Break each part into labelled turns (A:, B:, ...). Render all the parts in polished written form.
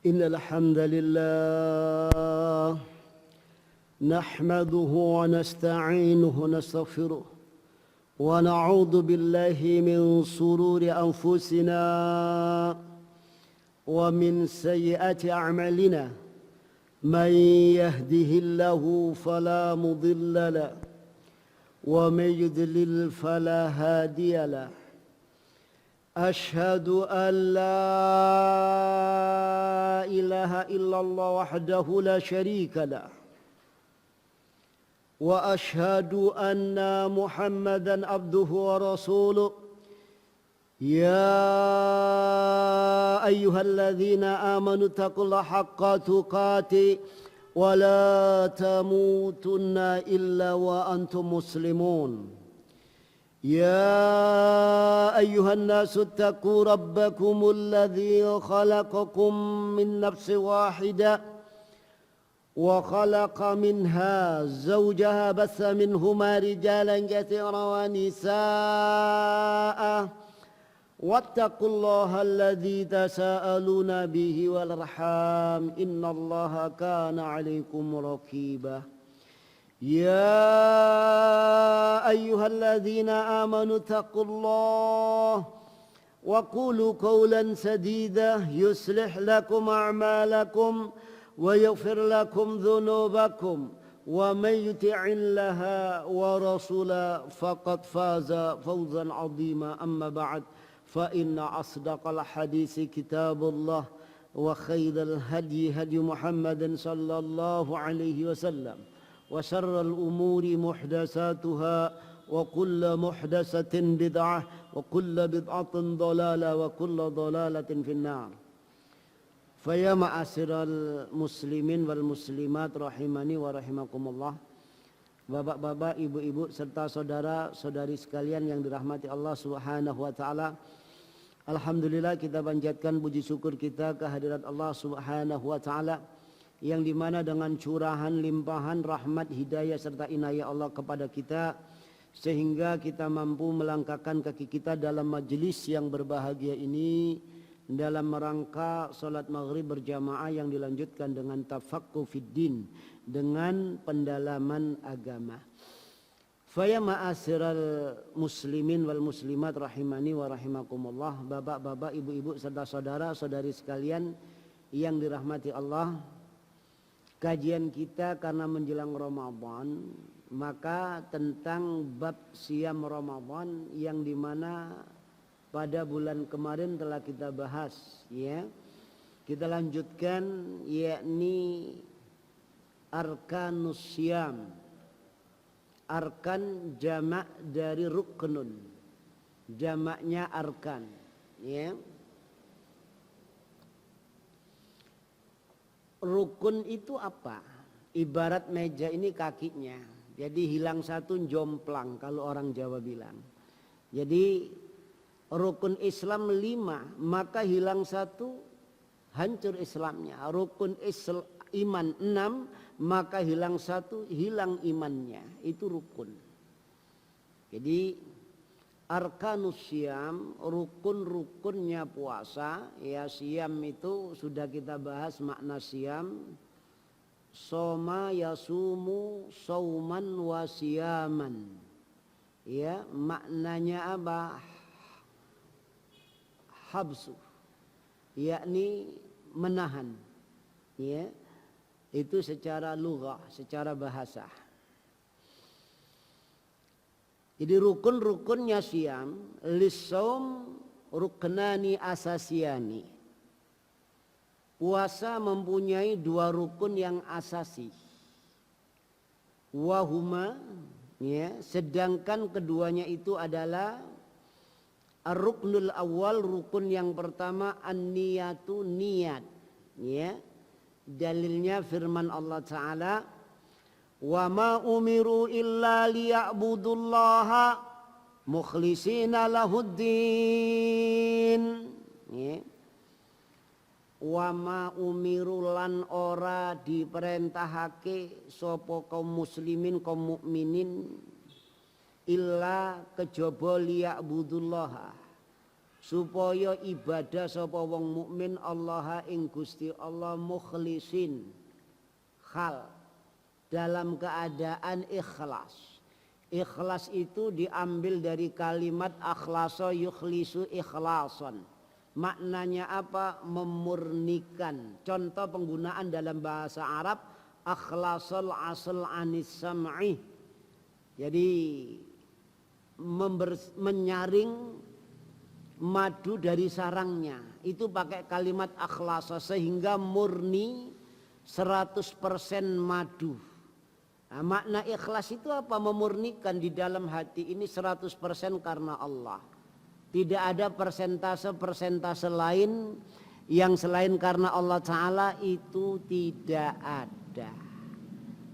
A: إن الحمد لله نحمده ونستعينه ونستغفره ونعوذ بالله من شرور أنفسنا ومن سيئات أعمالنا من يهده الله فلا مضل له ومن يضلل فلا هادي له أشهد أن لا إله إلا الله وحده لا شريك له وأشهد أن محمدا عبده ورسوله يا أيها الذين آمنوا اتقوا الله حق تقاته ولا تموتن إلا وأنتم مسلمون يا أيها الناس اتقوا ربكم الذي خلقكم من نفس واحدة وخلق منها زوجها بث منهما رجالا كثيرا ونساء واتقوا الله الذي تساءلون به والأرحام إن الله كان عليكم رقيبا يا أيها الذين آمنوا اتقوا الله وقولوا قولا سديدا يصلح لكم أعمالكم ويغفر لكم ذنوبكم ومن يطع الله ورسوله فقد فاز فوزا عظيما أما بعد فإن أصدق الحديث كتاب الله وخير الهدي هدي محمد صلى الله عليه وسلم وشر الأمور محدثاتها وكل محدثة بدعة وكل بدعة ضلالة وكل ضلالة في النار. Faya ma'asyiral muslimin wal muslimat rahimani wa rahimakumullah. Bapak-bapak, ibu-ibu serta saudara-saudari sekalian yang dirahmati Allah Subhanahu wa taala. Alhamdulillah kita panjatkan puji syukur kita kehadirat Allah Subhanahu wa taala yang dimana dengan curahan limpahan rahmat hidayah serta inayah Allah kepada kita sehingga kita mampu melangkahkan kaki kita dalam majelis yang berbahagia ini dalam rangka salat maghrib berjamaah yang dilanjutkan dengan tafaqquh fiddin, dengan pendalaman agama. Faya ma'asyiral muslimin wal muslimat rahimani wa rahimakumullah. Bapak-bapak, ibu-ibu serta saudara-saudari sekalian yang dirahmati Allah. Kajian kita karena menjelang Ramadan, maka tentang bab siam Ramadan yang dimana pada bulan kemarin telah kita bahas, ya. Kita lanjutkan, yakni arkanus syam. Arkan jamak dari ruknun. Jamaknya arkan, ya. Rukun itu apa? Ibarat meja ini kakinya. Jadi hilang satu jomplang kalau orang Jawa bilang. Jadi rukun Islam 5, maka hilang satu hancur Islamnya. Rukun iman 6, maka hilang satu hilang imannya. Itu rukun. Jadi arkanus syam, rukun-rukunnya puasa. Ya, syam itu sudah kita bahas makna syam. Soma yasumu sauman wa siyaman. Ya, maknanya apa? Habsu, yakni menahan, ya, itu secara lughah, secara bahasa. Jadi rukun-rukunnya syam, lissaum ruknani asasiyani. Puasa mempunyai 2 rukun yang asasi. Wahuma, ya, sedangkan keduanya itu adalah ar-ruknul awal, rukun yang pertama an-niyatu, niat, ya. Dalilnya firman Allah Ta'ala, wa ma umiru illa liya'budullaha mukhlishina lahuddin, ya. Wa ma umiru lan ora diperintahake sapa kaum muslimin, kaum mukminin illa kejaba liya'budullaha, supaya ibadah sapa wong mukmin Allah ing Gusti Allah mukhlisin hal dalam keadaan ikhlas. Ikhlas itu diambil dari kalimat akhlasa yukhlisu ikhlasan. Maknanya apa? Memurnikan. Contoh penggunaan dalam bahasa Arab akhlasal asal anis sam'i. Jadi menyaring madu dari sarangnya itu pakai kalimat akhlasa sehingga murni 100% madu. Nah, makna ikhlas itu apa? Memurnikan di dalam hati ini 100% karena Allah. Tidak ada persentase lain yang selain karena Allah Ta'ala itu tidak ada.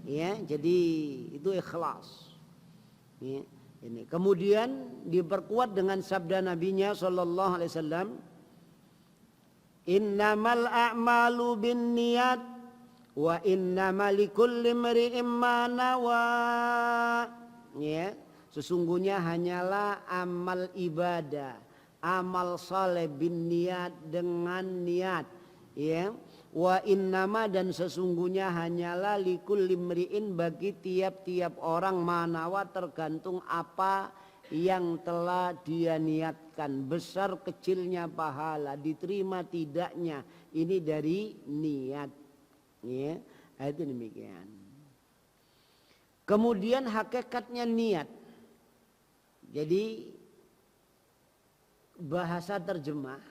A: Ya, jadi itu ikhlas. Ya. Ini kemudian diperkuat dengan sabda nabinya sallallahu alaihi wasallam, innamal a'malu binniyat wa innamal likulli imri'in ma nawa. Ya, sesungguhnya hanyalah amal ibadah, amal saleh binniyat dengan niat, ya. Wa innama dan sesungguhnya hanyalah likulli imri'in bagi tiap-tiap orang manawa tergantung apa yang telah dia niatkan. Besar kecilnya pahala, diterima tidaknya ini dari niat. Ya, itu demikian. Kemudian hakikatnya niat. Jadi bahasa terjemah.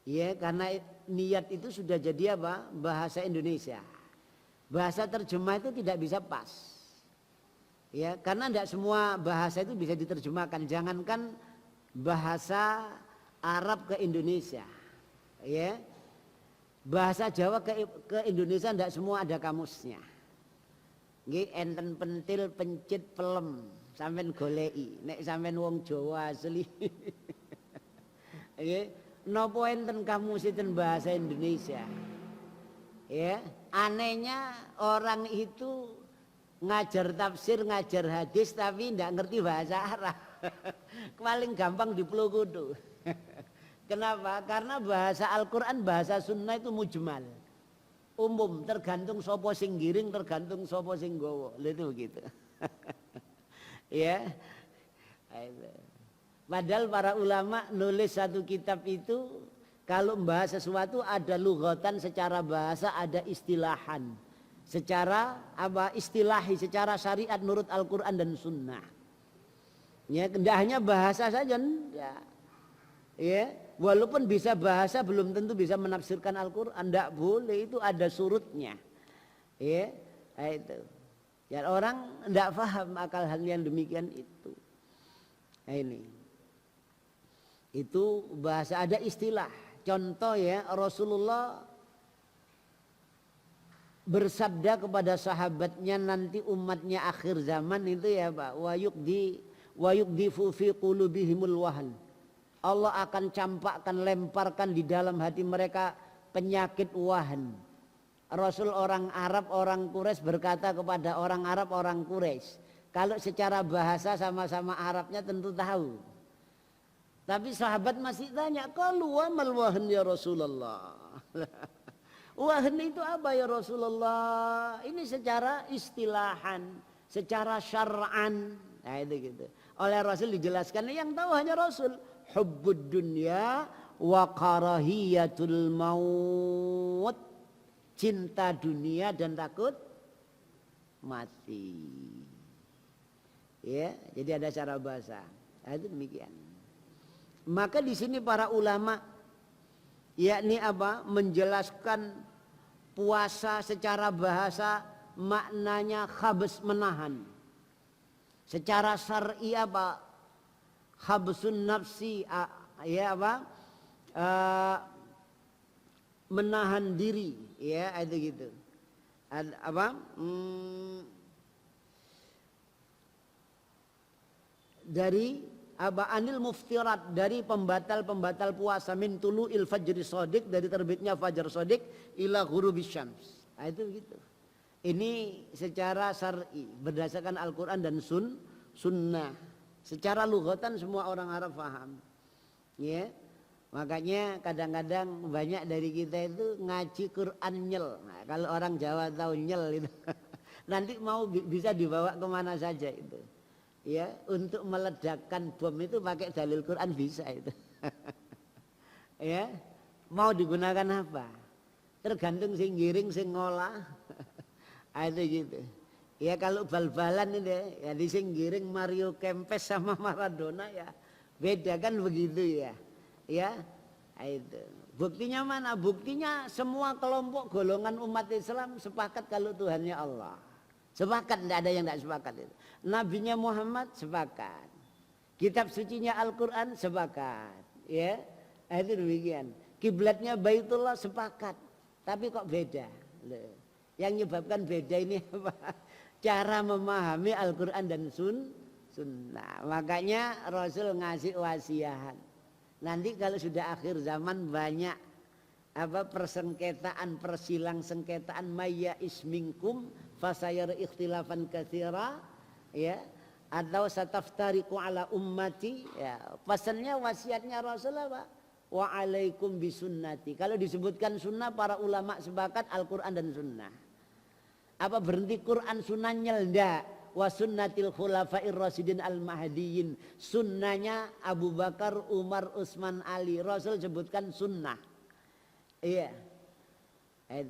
A: Ya, karena niat itu sudah jadi apa? Bahasa Indonesia. Bahasa terjemah itu tidak bisa pas. Ya, karena tidak semua bahasa itu bisa diterjemahkan. Jangankan bahasa Arab ke Indonesia. Ya. Bahasa Jawa ke Indonesia tidak semua ada kamusnya. Nggih enten pentil pencit pelem sampean goleki. Nek sampean wong Jawa asli. Nggih. Nopo enten kamus enten bahasa Indonesia. Ya, anehnya orang itu ngajar tafsir, ngajar hadis tapi tidak ngerti bahasa Arab. Paling gampang diplogodo. Kenapa? Karena bahasa Al-Qur'an, bahasa sunnah itu mujmal. Umum, tergantung sapa sing giring, tergantung sapa sing nggawa. Lha itu begitu. Ya. Padahal para ulama nulis satu kitab itu kalau membahas sesuatu ada lughatan secara bahasa, ada istilahan. Secara apa? Istilahi, secara syariat menurut Al-Qur'an dan Sunnah. Ya, tidak hanya bahasa saja, ya. Ya, walaupun bisa bahasa belum tentu bisa menafsirkan Al-Qur'an, tidak boleh, itu ada surutnya. Ya, itu. Ya, orang tidak paham akal hal yang demikian itu. Nah, ini. Itu bahasa, ada istilah. Contoh ya, Rasulullah bersabda kepada sahabatnya nanti umatnya akhir zaman itu ya Pak, wa yukdifu fi qulubihimul wahn. Allah akan campakkan, lemparkan di dalam hati mereka penyakit wahn. Rasul orang Arab, orang Quraisy berkata kepada orang Arab, orang Quraisy, kalau secara bahasa sama-sama Arabnya tentu tahu. Tapi sahabat masih tanya, kalau wamal wahn ya Rasulullah. Wahn itu apa ya Rasulullah? Ini secara istilahan, secara syar'an. Nah itu gitu. Oleh Rasul dijelaskan, yang tahu hanya Rasul. Hubbud dunya wa karahiyatul maut. Cinta dunia dan takut mati. Ya, jadi ada cara bahasa. Nah, itu demikian. Maka di sini para ulama yakni apa? Menjelaskan puasa secara bahasa maknanya khabs, menahan. Secara syar'i apa? Khabsun nafsi, ya apa? Menahan diri, ya itu gitu. Apa? Dari apa, anil muftirat, dari pembatal puasa, min tulu'il fajri shadiq, dari terbitnya fajar shadiq ila ghurubis syams. Nah, itu gitu. Ini secara syar'i berdasarkan Al-Qur'an dan sunnah. Secara lughatan semua orang Arab paham. Ya. Makanya kadang-kadang banyak dari kita itu ngaji Quran nyel. Nah, kalau orang Jawa tahu nyel itu. Nanti mau bisa dibawa kemana saja itu. Ya, untuk meledakkan bom itu pakai dalil Quran bisa itu. Ya, mau digunakan apa? Tergantung sing giring sing ngolah. Itu gitu. Ya kalau bal-balan ini ya di sing giring Mario Kempes sama Maradona ya beda kan begitu ya. Ya, itu. Buktinya mana? Buktinya semua kelompok golongan umat Islam sepakat kalau Tuhannya Allah. Sepakat, tidak ada yang tidak sepakat itu. Nabinya Muhammad sepakat. Kitab sucinya Al-Quran sepakat. Ya, itu demikian. Kiblatnya Baitullah sepakat. Tapi kok beda? Yang menyebabkan beda ini apa? Cara memahami Al-Quran dan Sunnah. Makanya Rasul ngasih wasiat. Nanti kalau sudah akhir zaman banyak persengketaan, persilang sengketaan maya isminkum fasayar ikhtilafan katsira ya atau sataftariqu ala ummati ya. Pesannya wasiatnya Rasul apa? Wa alaikum bisunnati. Kalau disebutkan sunnah para ulama sepakat Al-Quran dan Sunnah. Apa berhenti Quran sunnahnya enggak? Wa sunnatil khulafair rasyidin al-mahdiyyin. Sunnahnya Abu Bakar, Umar, Utsman, Ali. Rasul sebutkan sunnah. Iya.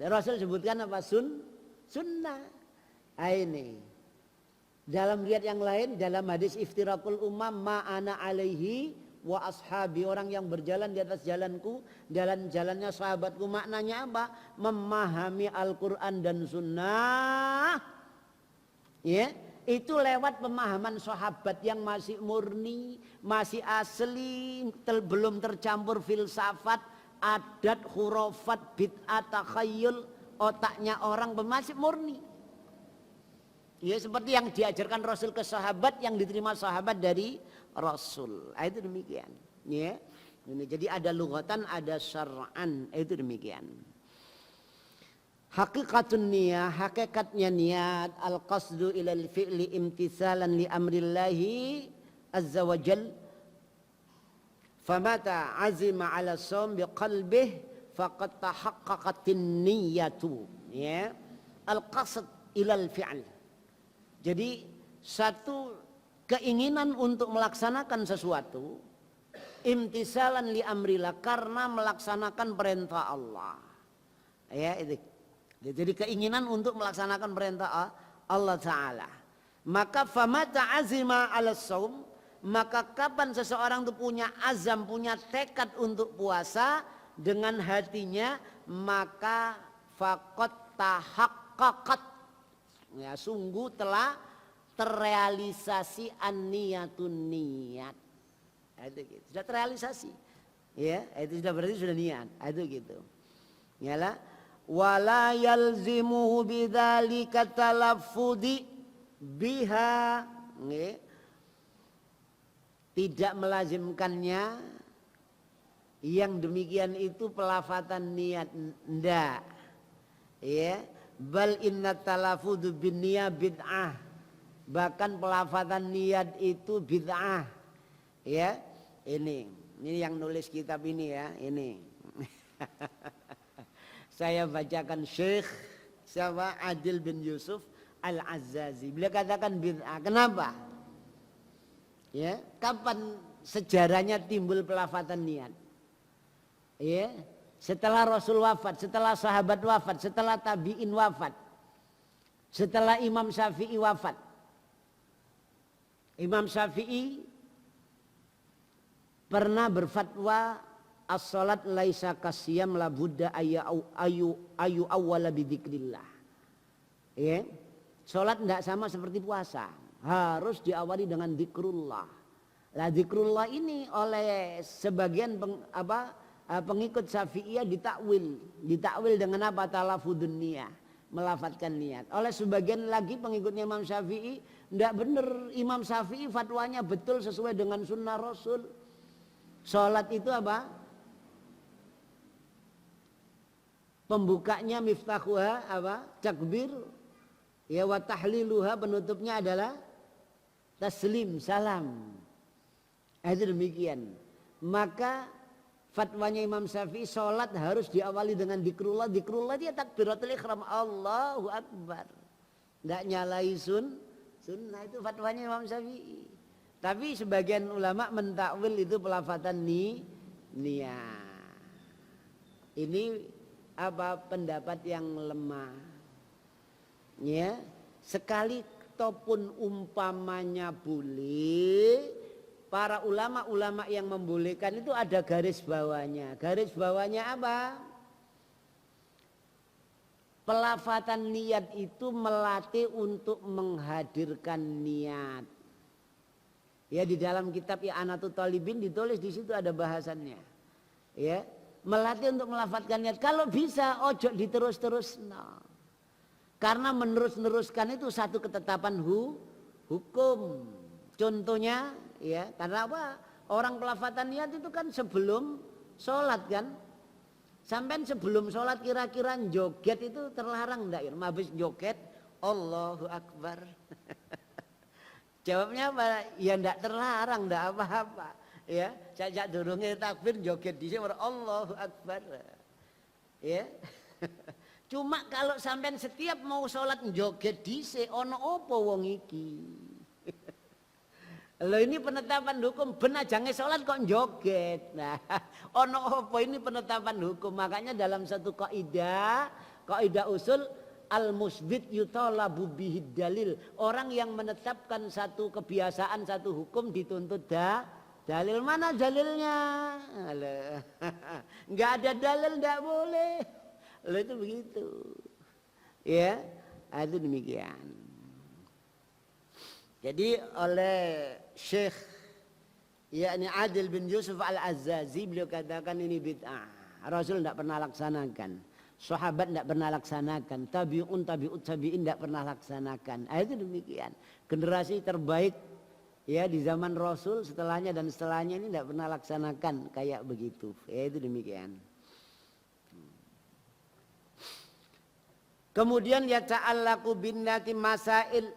A: Rasul sebutkan apa? Sunnah. Ini. Dalam riwayat yang lain dalam hadis iftirakul umam ma'ana alaihi wa ashabi, orang yang berjalan di atas jalanku, jalannya sahabatku. Maknanya apa? Memahami Al-Quran dan Sunnah. Ya. Itu lewat pemahaman sahabat yang masih murni, masih asli, belum tercampur filsafat, adat, khurafat, bid'ah, takhayyul, otaknya orang masih murni. Ya seperti yang diajarkan Rasul ke sahabat, yang diterima sahabat dari Rasul. Itu demikian. Ya. Jadi ada lughatan, ada syar'an. Itu demikian. Hakikatun niyah, hakikatnya niat al-qasdu ilal fi'li imtisalan li amrillahi azza wa jal. Famata azima ala shaum biqalbih faqad tahaqqaqatin niyatu. Ya. Al-qasd ilal fi'l. Jadi satu keinginan untuk melaksanakan sesuatu imtisalan li amrillah, karena melaksanakan perintah Allah. Ya, itu. Jadi keinginan untuk melaksanakan perintah Allah Ta'ala. Maka famata azima ala saum, maka kapan seseorang itu punya azam, punya tekad untuk puasa dengan hatinya, maka faqad tahaqqaqat, ya sungguh telah terrealisasi an-niyatun niat. Itu gitu. Sudah terrealisasi. Ya, itu sudah berarti sudah niat. Itu gitu. Yalah. Wala yalzimuhu bidzalika talaffudi biha. Tidak melazimkannya yang demikian itu pelafatan niat, ndak. Ya, bal inna talaffudu bin niyah bid'ah. Bahkan pelafatan niat itu bid'ah. Ya, ini yang nulis kitab ini ya, ini. Saya bacakan Syekh siapa? Adil bin Yusuf Al-Azzazi. Beliau katakan bid'ah. Kenapa? Ya, kapan sejarahnya timbul pelafatan niat? Ya, setelah Rasul wafat, setelah sahabat wafat, setelah tabi'in wafat, setelah Imam Syafi'i wafat. Imam Syafi'i pernah berfatwa as-salat laisa kasiyam la budda ayu awwala bidzikrillah. Ya. Salat tidak sama seperti puasa, harus diawali dengan zikrullah. Lah zikrullah ini oleh sebagian pengikut Syafi'iyah ditakwil dengan apa? Talafudun niyah, melafatkan niat. Oleh sebagian lagi pengikutnya Imam Syafi'i tidak benar. Imam Syafi'i fatwanya betul sesuai dengan sunnah Rasul. Salat itu apa? Pembukanya miftahuha apa? Takbir. Ya, wa tahliluha, penutupnya adalah taslim, salam. Itu demikian. maka fatwanya Imam Syafi'i sholat harus diawali dengan dikrullah. Dikrullah dia takbiratul ihram, Allahu Akbar. Tidak nyalai sunnah, itu fatwanya Imam Syafi'i. Tapi sebagian ulama mentakwil itu pelafatan niat. Ini pendapat yang lemah. Ya, sekali ataupun umpamanya boleh, para ulama-ulama yang membolehkan itu ada garis bawahnya. Garis bawahnya apa? Pelafatan niat itu melatih untuk menghadirkan niat. Ya, di dalam kitab I'anatul Talibin ditulis di situ ada bahasannya. Ya, melatih untuk melafatkan niat. Kalau bisa ojo diterus-terus. No. Karena menerus-neruskan itu satu ketetapan hukum. Contohnya, ya, karena apa? Orang pelafatan niat itu kan sebelum sholat kan. Sampai sebelum sholat kira-kira joget itu terlarang enggak? Habis joget, Allahu Akbar. Jawabnya apa? Ya enggak terlarang, enggak apa-apa. Ya, sajak durunge takbir joget dhisik Allahu Akbar. Ya. Cuma kalau sampean setiap mau sholat joget dhisik ono opo wong iki. Loh, ini penetapan hukum, benar jangan sholat kok joget. Nah, ono opo ini penetapan hukum. Makanya dalam satu kaidah usul al-musbit yutalabu bihid dalil. Orang yang menetapkan satu kebiasaan, satu hukum dituntut dalil. Mana dalilnya? Enggak ada dalil, enggak boleh. Lalu itu begitu. Ya, itu demikian. Jadi oleh Syekh yakni Adil bin Yusuf Al-Azzazi beliau katakan ini bid'ah. Rasul tidak pernah laksanakan. Sahabat tidak pernah laksanakan. Tabi'ut tabi'in tidak pernah laksanakan. Itu demikian. Generasi terbaik ya di zaman Rasul setelahnya dan setelahnya ini tidak pernah laksanakan kayak begitu. Itu demikian. Kemudian ya ta'allaqu bin nati masail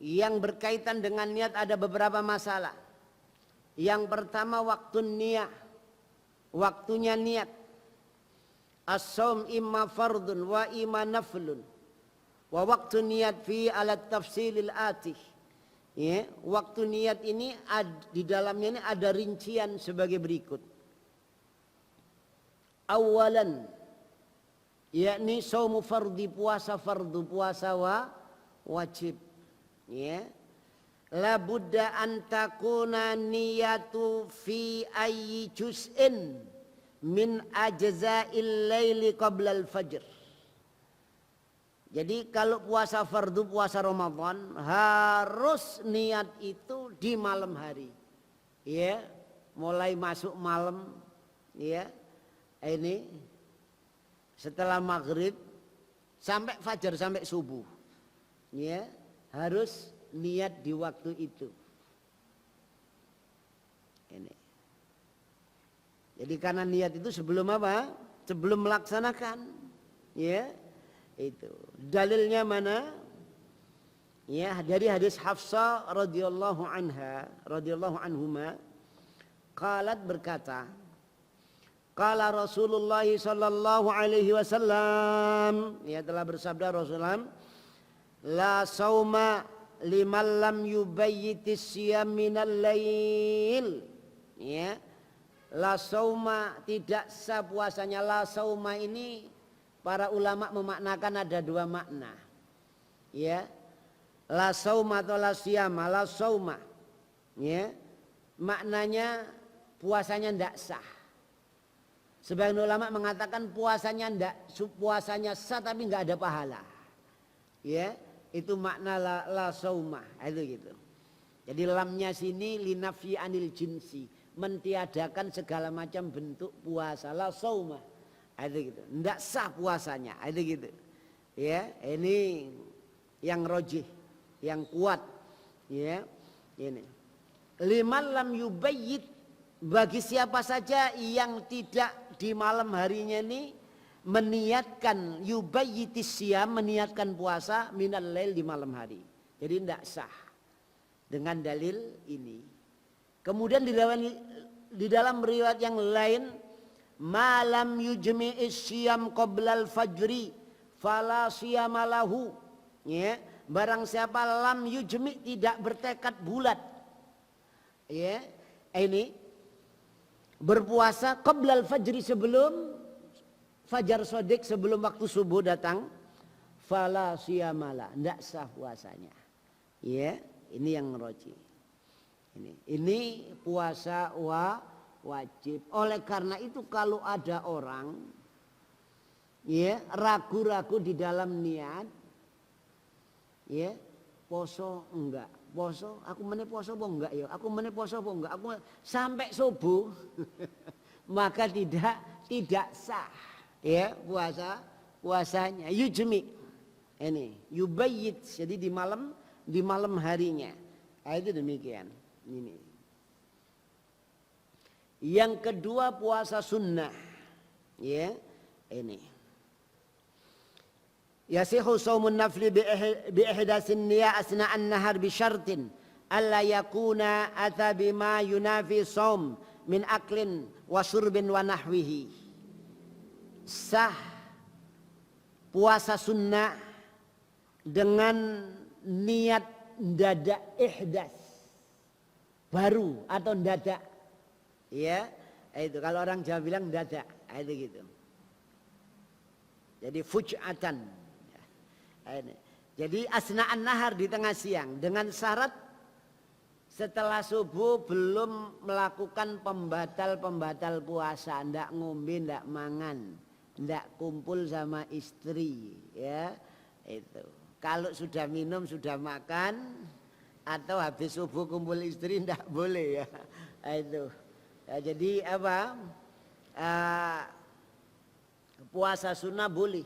A: yang berkaitan dengan niat ada beberapa masalah. Yang pertama waktu niat. Waktunya niat. As-shaum imma fardun wa imma naflun. Wa waktu niat fi ala tafsilil atih. Ya, waktu niat ini di dalamnya ini ada rincian sebagai berikut. Awalan yakni saumu fardhi, puasa fardu, puasa wajib. Ya. La budda an takuna niyatu fi ayyi juz'in min ajza'il laili qabla al-fajr. Jadi kalau puasa fardu, puasa Ramadan harus niat itu di malam hari. Ya, mulai masuk malam ya. Ini setelah maghrib sampai fajar sampai subuh, ya harus niat di waktu itu. Ini. Jadi karena niat itu sebelum apa? Sebelum melaksanakan, ya itu. Dalilnya mana? Ya dari hadis Hafsah radhiyallahu anhuma, qalat berkata. Qala Rasulullah sallallahu alaihi wasallam, ya telah bersabda Rasulullah, la sauma liman lam yubayyitis siyam minal lail. Ya. La sauma tidak sah puasanya. La sauma ini para ulama memaknakan ada dua makna. Ya. La sauma atau la siyama, la sauma. Ya. Maknanya puasanya tidak sah. Sebagian ulama mengatakan puasanya sah tapi enggak ada pahala. Ya, itu makna la sauma, itu gitu. Jadi lamnya sini linafi anil jinsi, mentiadakan segala macam bentuk puasa, la sauma. Itu gitu. Enggak sah puasanya, itu gitu. Ya, ini yang rojih, yang kuat. Ya, ini. Liman lam yubayyit, bagi siapa saja yang tidak di malam harinya ini meniatkan yubayyitis siyam, meniatkan puasa minal lail di malam hari. Jadi tidak sah dengan dalil ini. Kemudian di dalam riwayat yang lain, malam yujmi'is siyam qoblal fajri fala siyamalahu. Ya, barang siapa lam yujmi, tidak bertekad bulat, ya, ini berpuasa qoblal fajri, sebelum fajar sodik, sebelum waktu subuh datang, fala siyamala, tidak sah puasanya. Ya, ini yang roji. Ini puasa wajib. Oleh karena itu kalau ada orang, ya, ragu-ragu di dalam niat, ya, poso enggak, poso, aku meneh poso apa enggak ya, aku meneh poso apa enggak, aku sampai subuh, maka tidak sah, ya, puasanya. Yujmi, ini yubayyit, jadi di malam harinya. Itu demikian. Ini. Yang kedua puasa sunnah, ya, ini. Yasihu shaumun nafli bi ihdasin niyya asna'an nahar bi syartin alla yakuna ata bima yunafi shaum min aklin wa syurbin wa nahwihi. Sah puasa sunnah dengan niat dadak ihdas, baru atau dadak, ya, itu kalau orang Jawa bilang dadak, itu gitu. Jadi fuj'atan. Jadi asna'an nahar, di tengah siang, dengan syarat setelah subuh belum melakukan pembatal puasa, ndak ngombe, ndak mangan, ndak kumpul sama istri, ya, itu. Kalau sudah minum, sudah makan, atau habis subuh kumpul istri, ndak boleh, ya, itu. Ya, jadi apa? Puasa sunnah boleh.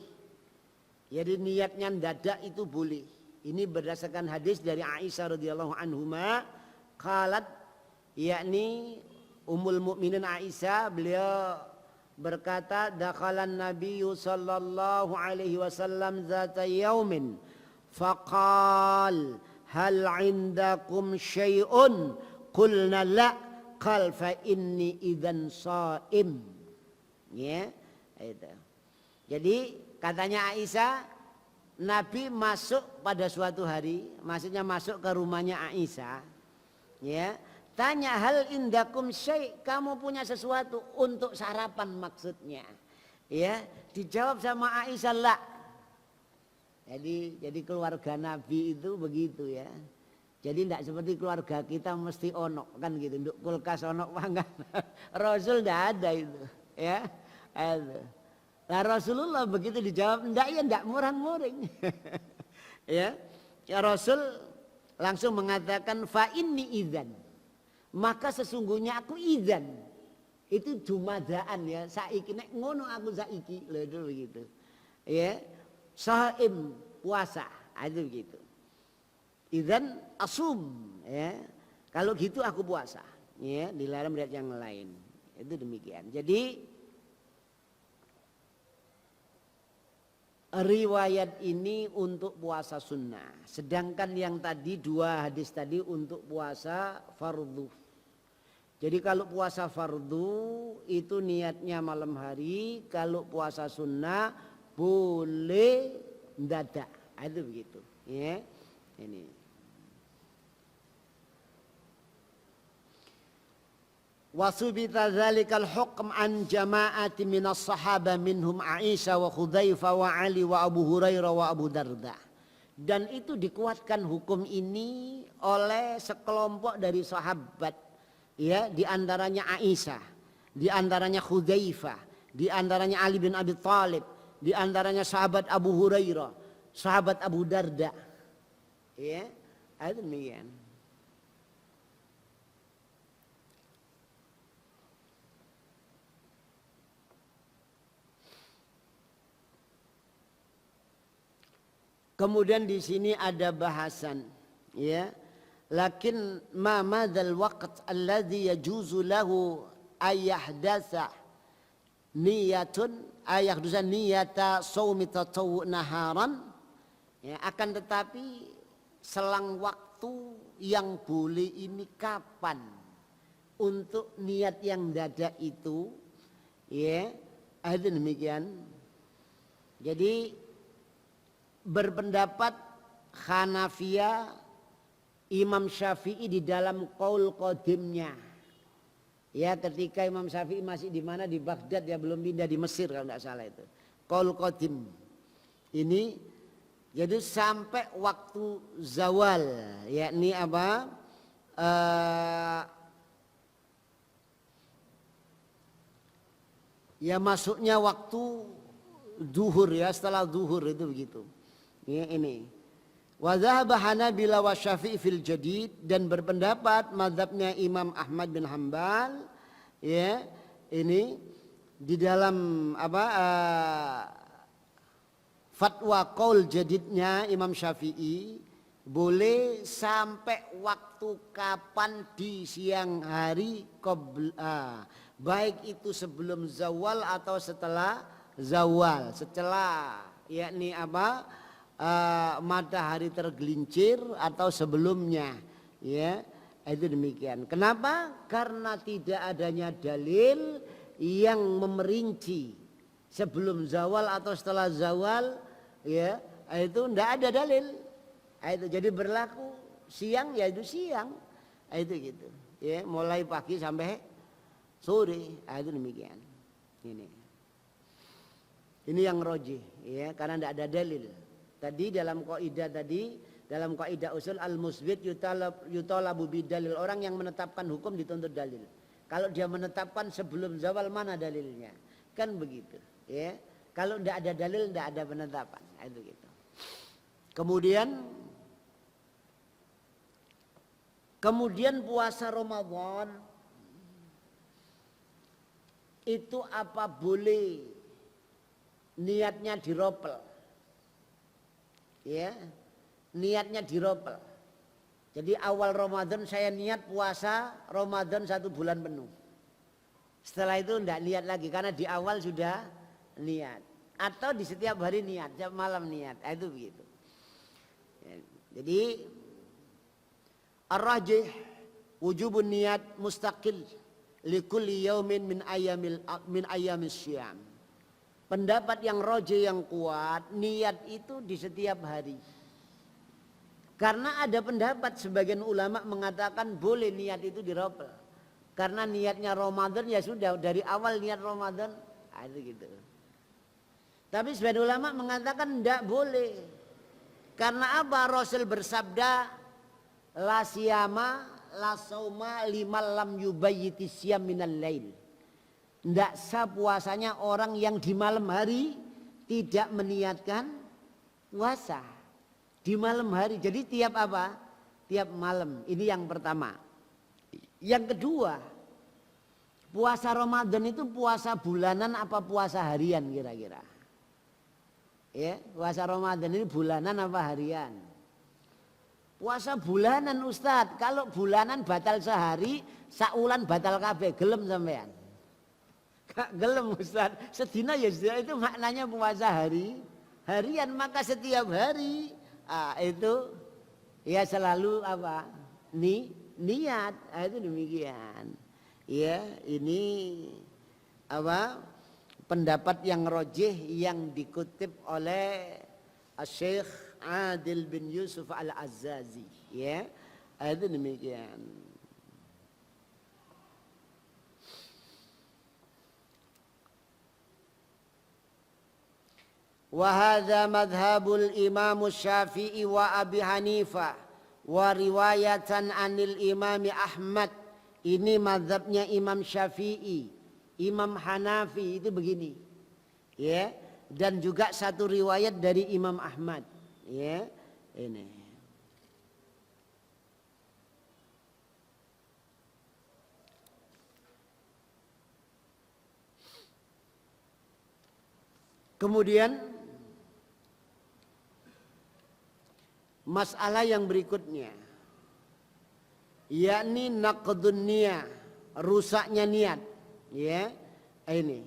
A: Jadi niatnya dadak itu boleh. Ini berdasarkan hadis dari Aisyah radhiyallahu anhuma, qalat, yakni Ummul Mukminin Aisyah, beliau berkata, dakhalan Nabiyyu sallallahu alaihi wasallam zata yaumin faqal hal indakum syai'un qulna la qal fa inni idzan shaim. Ya, itu. Jadi katanya Aisyah, Nabi masuk pada suatu hari, maksudnya masuk ke rumahnya Aisyah, ya, tanya hal indakum syai', kamu punya sesuatu untuk sarapan maksudnya, ya, dijawab sama Aisyah la. Jadi keluarga Nabi itu begitu, ya. Jadi tidak seperti keluarga kita mesti onok kan gitu, untuk kulkas onok pangan. Rasul tidak ada itu, ya. Nah Rasulullah begitu dijawab, enggak, ya enggak murang-muring. Ya, Rasul langsung mengatakan fa inni idzan, maka sesungguhnya aku idzan. Itu jumadaan, ya, saiki nek ngono aku saiki, lho itu begitu. Ya, shaim, puasa, itu begitu. Idzan asum, ya. Kalau gitu aku puasa, ya, dilarang lihat yang lain. Itu demikian. Jadi riwayat ini untuk puasa sunnah, sedangkan yang tadi dua hadis tadi untuk puasa fardu. Jadi kalau puasa fardu itu niatnya malam hari, kalau puasa sunnah boleh dadak, itu begitu, ya. Ini. Wasubita dzalikal hukm an jama'ati minas sahaba minhum Aisyah wa Hudzaifah wa Ali wa Abu Hurairah wa Abu Darda. Dan itu dikuatkan hukum ini oleh sekelompok dari sahabat, ya, di antaranya Aisyah, di antaranya Hudzaifah, di antaranya Ali bin Abi Thalib, di antaranya sahabat Abu Hurairah, sahabat Abu Darda. Ya, itu demikian. Kemudian di sini ada bahasan, ya. Lakin ma madzal waqt alladhi yajuzu lahu ayyahdasa niyatun ayyahdasa niyata shaumi tatawwu naharan, ya, akan tetapi selang waktu yang boleh ini kapan untuk niat yang dada itu, ya, ada demikian. Jadi berpendapat Hanafiyah Imam Syafi'i di dalam qaul qadimnya. Ya, ketika Imam Syafi'i masih di mana, di Baghdad, ya, belum pindah di Mesir kalau tidak salah itu. Qaul qadim. Ini jadi sampai waktu zawal, yakni apa? Ya masuknya waktu zuhur, ya, setelah zuhur itu begitu. Ya, ini. Wa dhahaba Hanabila wa Syafi'i fil jadid, dan berpendapat mazhabnya Imam Ahmad bin Hanbal, ya, ini di dalam apa fatwa qaul jadidnya Imam Syafi'i boleh sampai waktu kapan di siang hari baik itu sebelum zawal atau setelah zawal, setelah yakni apa matahari tergelincir atau sebelumnya, ya, itu demikian. Kenapa? Karena tidak adanya dalil yang memerinci sebelum zawal atau setelah zawal, ya, itu tidak ada dalil. Itu jadi berlaku siang, ya itu siang, itu gitu, ya, mulai pagi sampai sore, itu demikian. Ini yang rojih, ya, karena tidak ada dalil. Tadi dalam kaidah usul al-musbit yutalabu bidalil, orang yang menetapkan hukum dituntut dalil. Kalau dia menetapkan sebelum zawal, mana dalilnya? Kan begitu, ya. Kalau tidak ada dalil, tidak ada penetapan, itu gitu. Kemudian puasa Ramadan itu apa boleh niatnya diropel, ya, niatnya diropel. Jadi awal Ramadan saya niat puasa Ramadan 1 bulan penuh. Setelah itu tidak niat lagi karena di awal sudah niat, atau di setiap hari niat, setiap malam niat, itu begitu. Jadi ar-rajih wujubun niat mustaqil likulli yaumin min ayamis syiyam. Pendapat yang rajih yang kuat, niat itu di setiap hari. Karena ada pendapat sebagian ulama mengatakan boleh niat itu diropel. Karena niatnya Ramadan, ya sudah dari awal niat Ramadan, itu gitu. Tapi sebagian ulama mengatakan tidak boleh. Karena apa? Rasul bersabda, la siyama la sauma liman lam yubayyiti siyam minal lail. Tidak sah puasanya orang yang di malam hari tidak meniatkan puasa. Di malam hari. Jadi tiap apa? Tiap malam. Ini yang pertama. Yang kedua, puasa Ramadan itu puasa bulanan apa puasa harian kira-kira? Ya, puasa Ramadan ini bulanan apa harian? Puasa bulanan Ustadz. Kalau bulanan batal sehari, saulan batal kabeh, gelem sampean. Gak gelem Ustadz. Sedina ya sedina, itu maknanya puasa harian, maka setiap hari itu ya selalu apa? Niat. Itu demikian. Ya, ini apa? Pendapat yang rajih yang dikutip oleh Syekh Adil bin Yusuf Al-Azzazi, ya, itu demikian. Wa hadza madhhabul Imam Syafi'i wa Abi Hanifah wa riwayatan anil Imam Ahmad. Ini mazhabnya Imam Syafi'i, Imam Hanafi itu begini, ya, dan juga satu riwayat dari Imam Ahmad, ya, ini. Kemudian masalah yang berikutnya, yakni naqdun niyah, rusaknya niat, ya, ini.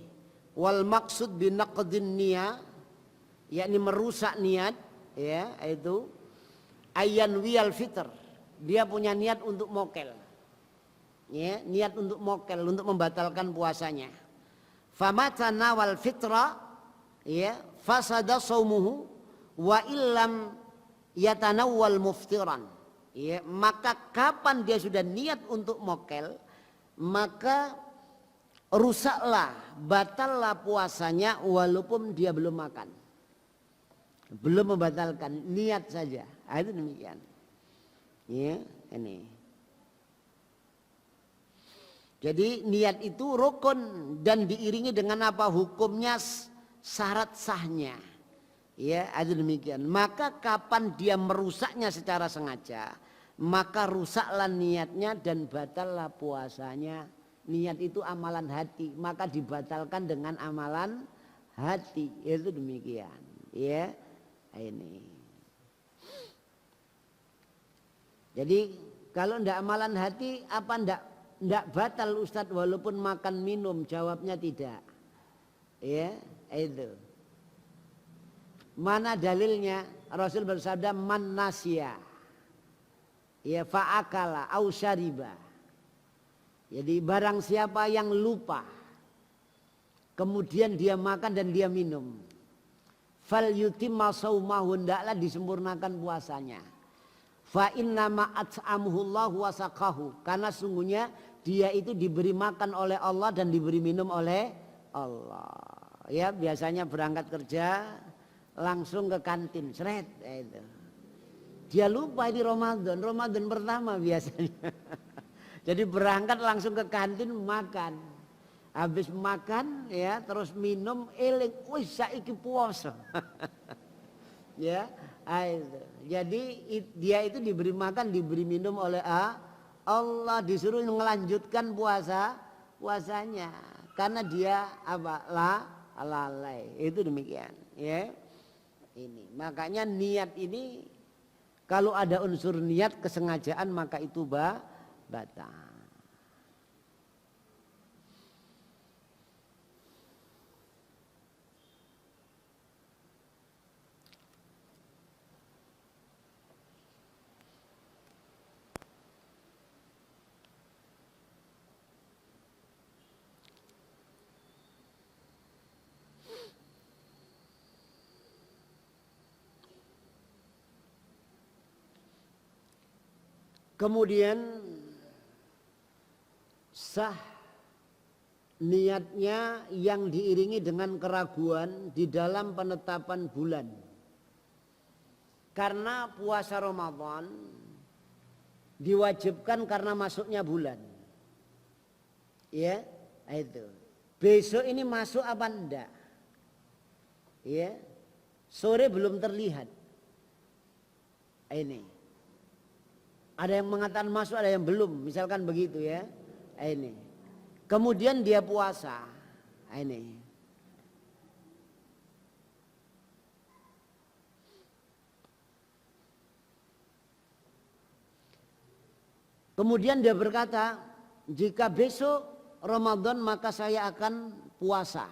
A: Wal maksud bi naqdin niyah, yakni merusak niat, ya, itu ayan wiyal fitr, dia punya niat untuk mokel, ya, niat untuk mokel, untuk membatalkan puasanya. Famata nawal fitra, ya, fasada shaumuhu wa illam yatanawwal muftiran. Ya, maka kapan dia sudah niat untuk mokel, maka rusaklah, batallah puasanya walaupun dia belum makan. Belum membatalkan, niat saja. Itu demikian. Ya, ini. Jadi niat itu rukun dan diiringi dengan apa? Hukumnya syarat sahnya. Ya, itu demikian. Maka kapan dia merusaknya secara sengaja, maka rusaklah niatnya dan batallah puasanya. Niat itu amalan hati, maka dibatalkan dengan amalan hati. Itu demikian. Ya, ini. Jadi kalau ndak amalan hati, apa ndak batal Ustadz walaupun makan minum? Jawabnya tidak. Ya, itu. Mana dalilnya? Rasul bersabda man nasya, ya fa'akala au syariba. Jadi barang siapa yang lupa, kemudian dia makan dan dia minum, fal yutimma shaumahu, hendaklah disempurnakan puasanya. Fa innama at'amuhullahu wa saqahu, karena sungguhnya dia itu diberi makan oleh Allah dan diberi minum oleh Allah. Ya, biasanya berangkat kerja langsung ke kantin, seret itu. Dia lupa di Ramadan pertama biasanya. Jadi berangkat langsung ke kantin makan. Habis makan ya terus minum eling, wih saiki puasa. Ya, itu. Jadi dia itu diberi makan, diberi minum oleh Allah, disuruh melanjutkan puasanya karena dia apa? Lalai. Itu demikian, ya. Ini. Makanya niat ini kalau ada unsur niat kesengajaan maka itu batal. Kemudian sah niatnya yang diiringi dengan keraguan di dalam penetapan bulan. Karena puasa Ramadan diwajibkan karena masuknya bulan. Ya, itu. Besok ini masuk apa enggak? Ya. Sore belum terlihat. Ini. Ada yang mengatakan masuk, ada yang belum, misalkan begitu ya. Ini. Kemudian dia puasa. Ini. Kemudian dia berkata, jika besok Ramadan maka saya akan puasa.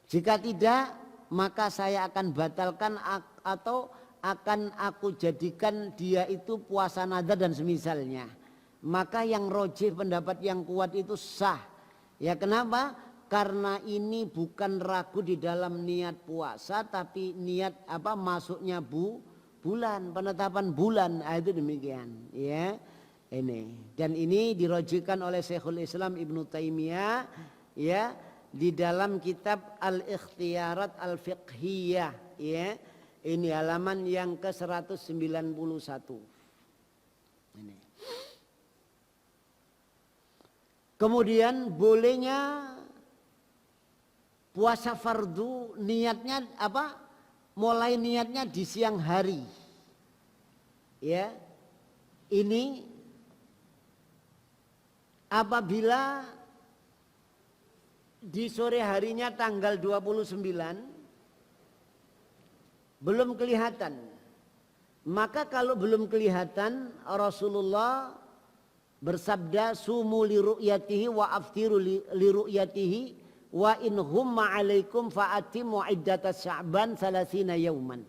A: Jika tidak, maka saya akan batalkan atau akan aku jadikan dia itu puasa nadar dan semisalnya. Maka yang rojih, pendapat yang kuat itu sah. Ya kenapa? Karena ini bukan ragu di dalam niat puasa, tapi niat apa masuknya bulan, penetapan bulan. Itu demikian. Ya, ini. Dan ini dirojihkan oleh Syekhul Islam Ibnu Taimiyah. Ya, di dalam kitab Al-Ikhtiyarat Al-Fiqhiyah. Ya. Ini halaman yang ke-191. Ini. Kemudian bolehnya puasa fardu niatnya apa? Mulai niatnya di siang hari. Ya. Ini apabila di sore harinya tanggal 29 belum kelihatan, maka kalau belum kelihatan Rasulullah bersabda sumu li ru'yatihi wa aftiru li ru'yatihi wa in humma alaikum fa'atimu iddatas sya'ban salasina yauman.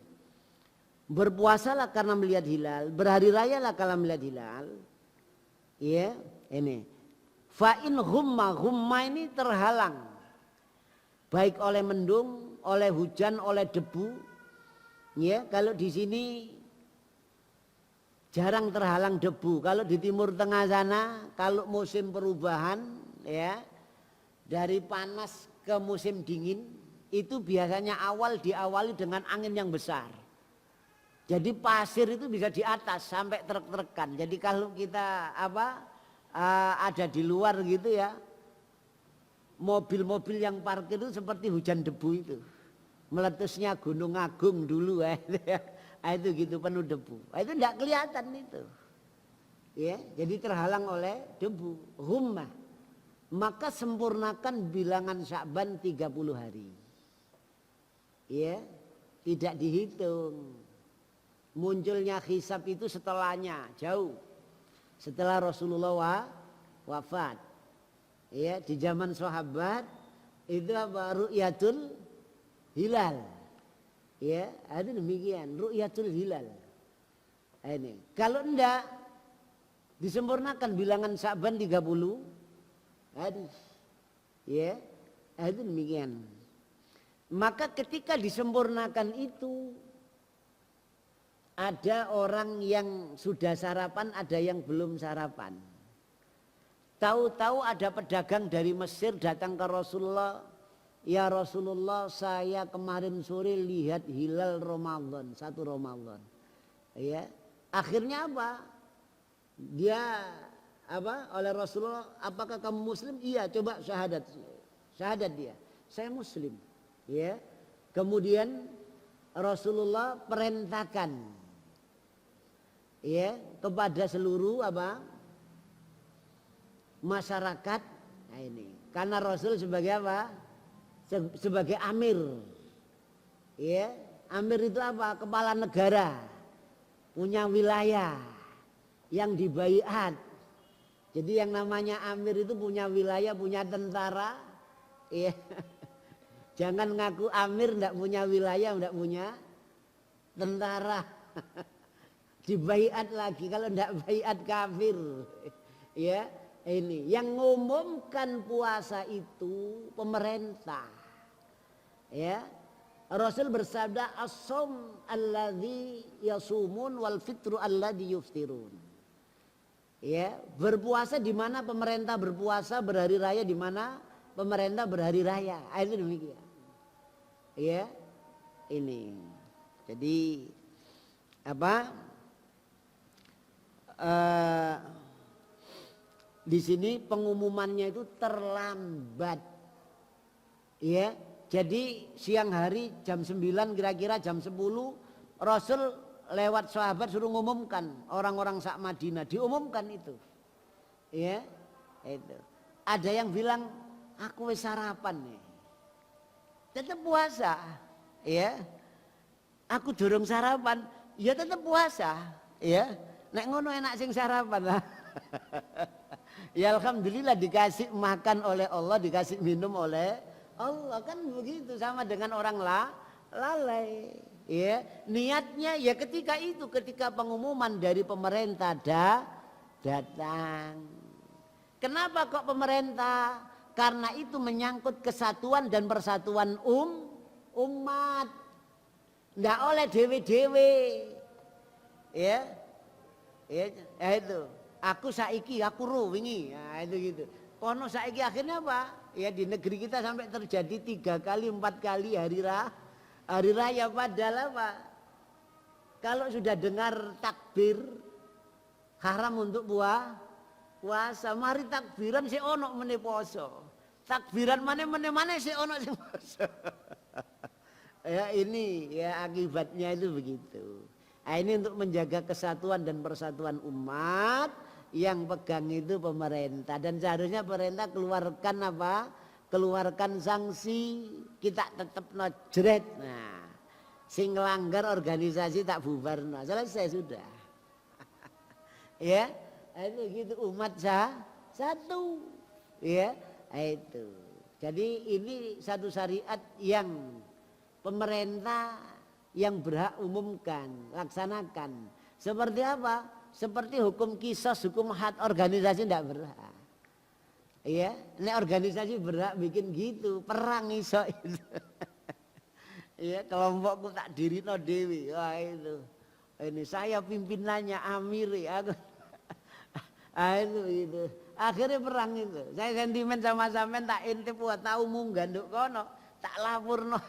A: Berpuasalah karena melihat hilal, berhari rayalah kalau melihat hilal. Ya, ini. Fa in humma ini terhalang baik oleh mendung, oleh hujan, oleh debu. Ya, kalau di sini jarang terhalang debu. Kalau di Timur Tengah sana, kalau musim perubahan ya dari panas ke musim dingin itu biasanya diawali dengan angin yang besar. Jadi pasir itu bisa di atas sampai trek-trekan. Jadi kalau kita ada di luar gitu ya, mobil-mobil yang parkir itu seperti hujan debu itu. Meletusnya Gunung Agung dulu itu gitu penuh debu. Itu tidak kelihatan itu. Ya, jadi terhalang oleh debu. Humma. Maka sempurnakan bilangan Sya'ban 30 hari. Ya, tidak dihitung. Munculnya hisab itu setelahnya, jauh. Setelah Rasulullah wafat. Ya, di zaman sahabat itu ru'yatul hilal. Ya, ada demikian, ru'yatul hilal. Ini. Kalau enggak disempurnakan bilangan Sya'ban 30 hari. Ya, ada demikian. Maka ketika disempurnakan itu ada orang yang sudah sarapan, ada yang belum sarapan. Tahu-tahu ada pedagang dari Mesir datang ke Rasulullah. Ya Rasulullah, saya kemarin sore lihat hilal Ramadan, 1 Ramadan. Ya, akhirnya apa? Dia oleh Rasulullah, apakah kamu Muslim? Iya, coba syahadat. Syahadat dia. Saya Muslim. Ya. Kemudian Rasulullah perintahkan ya kepada seluruh masyarakat. Nah ini karena Rasul sebagai sebagai amir. Ya, amir itu kepala negara, punya wilayah yang dibaiat. Jadi yang namanya amir itu punya wilayah, punya tentara. Ya. Jangan ngaku amir ndak punya wilayah, ndak punya tentara. Dibaiat lagi, kalau ndak baiat kafir. Ya, ini yang ngumumkan puasa itu pemerintah. Ya. Rasul bersabda as-shaum alladzi yasumun wal fitru alladzi yuftirun. Ya, berpuasa di mana pemerintah berpuasa, berhari raya di mana pemerintah berhari raya. Itu demikian. Ya. Ini. Jadi di sini pengumumannya itu terlambat. Ya, jadi siang hari jam 9 kira-kira jam 10 Rasul lewat sahabat suruh ngumumkan orang-orang sak Madinah, diumumkan itu. Ya, itu. Ada yang bilang aku wis sarapan nih. Tetap puasa. Ya. Aku durung sarapan, ya tetap puasa. Ya. Nek ngono enak sing sarapan lah. Ya alhamdulillah dikasih makan oleh Allah, dikasih minum oleh Allah, kan begitu sama dengan orang lalai. Ya, niatnya ya ketika pengumuman dari pemerintah datang. Kenapa kok pemerintah? Karena itu menyangkut kesatuan dan persatuan umat. Nggak oleh dewe-dewe. Ya. Ya itu. Aku saiki, aku wingi. Nah, itu gitu. Kono saiki akhirnya apa? Ya di negeri kita sampai terjadi 3 kali 4 kali hari raya padahal apa? Kalau sudah dengar takbir haram untuk puasa, mari takbiran si ono meneh poso. Takbiran mana si ono si poso. Ya ini ya akibatnya itu begitu. Nah, ini untuk menjaga kesatuan dan persatuan umat, yang pegang itu pemerintah, dan seharusnya pemerintah keluarkan sanksi, kita tetap nojret. Nah, sing ngelanggar organisasi tak bubarno, selesai sudah. Ya, itu gitu umat satu. Ya, itu. Jadi ini satu syariat yang pemerintah yang berhak umumkan, laksanakan. Seperti apa? Seperti hukum kisos, hukum had, organisasi tidak berhak. Ya, ini organisasi berhak bikin gitu, perang iso itu. Ya, kelompokku tak dirino dewi. Wah itu. Ini saya pimpinannya Amir aku. Itu. Akhirnya perang itu. Saya sentimen sama sampean tak intip buat tahu mungganduk kono, tak lapurno.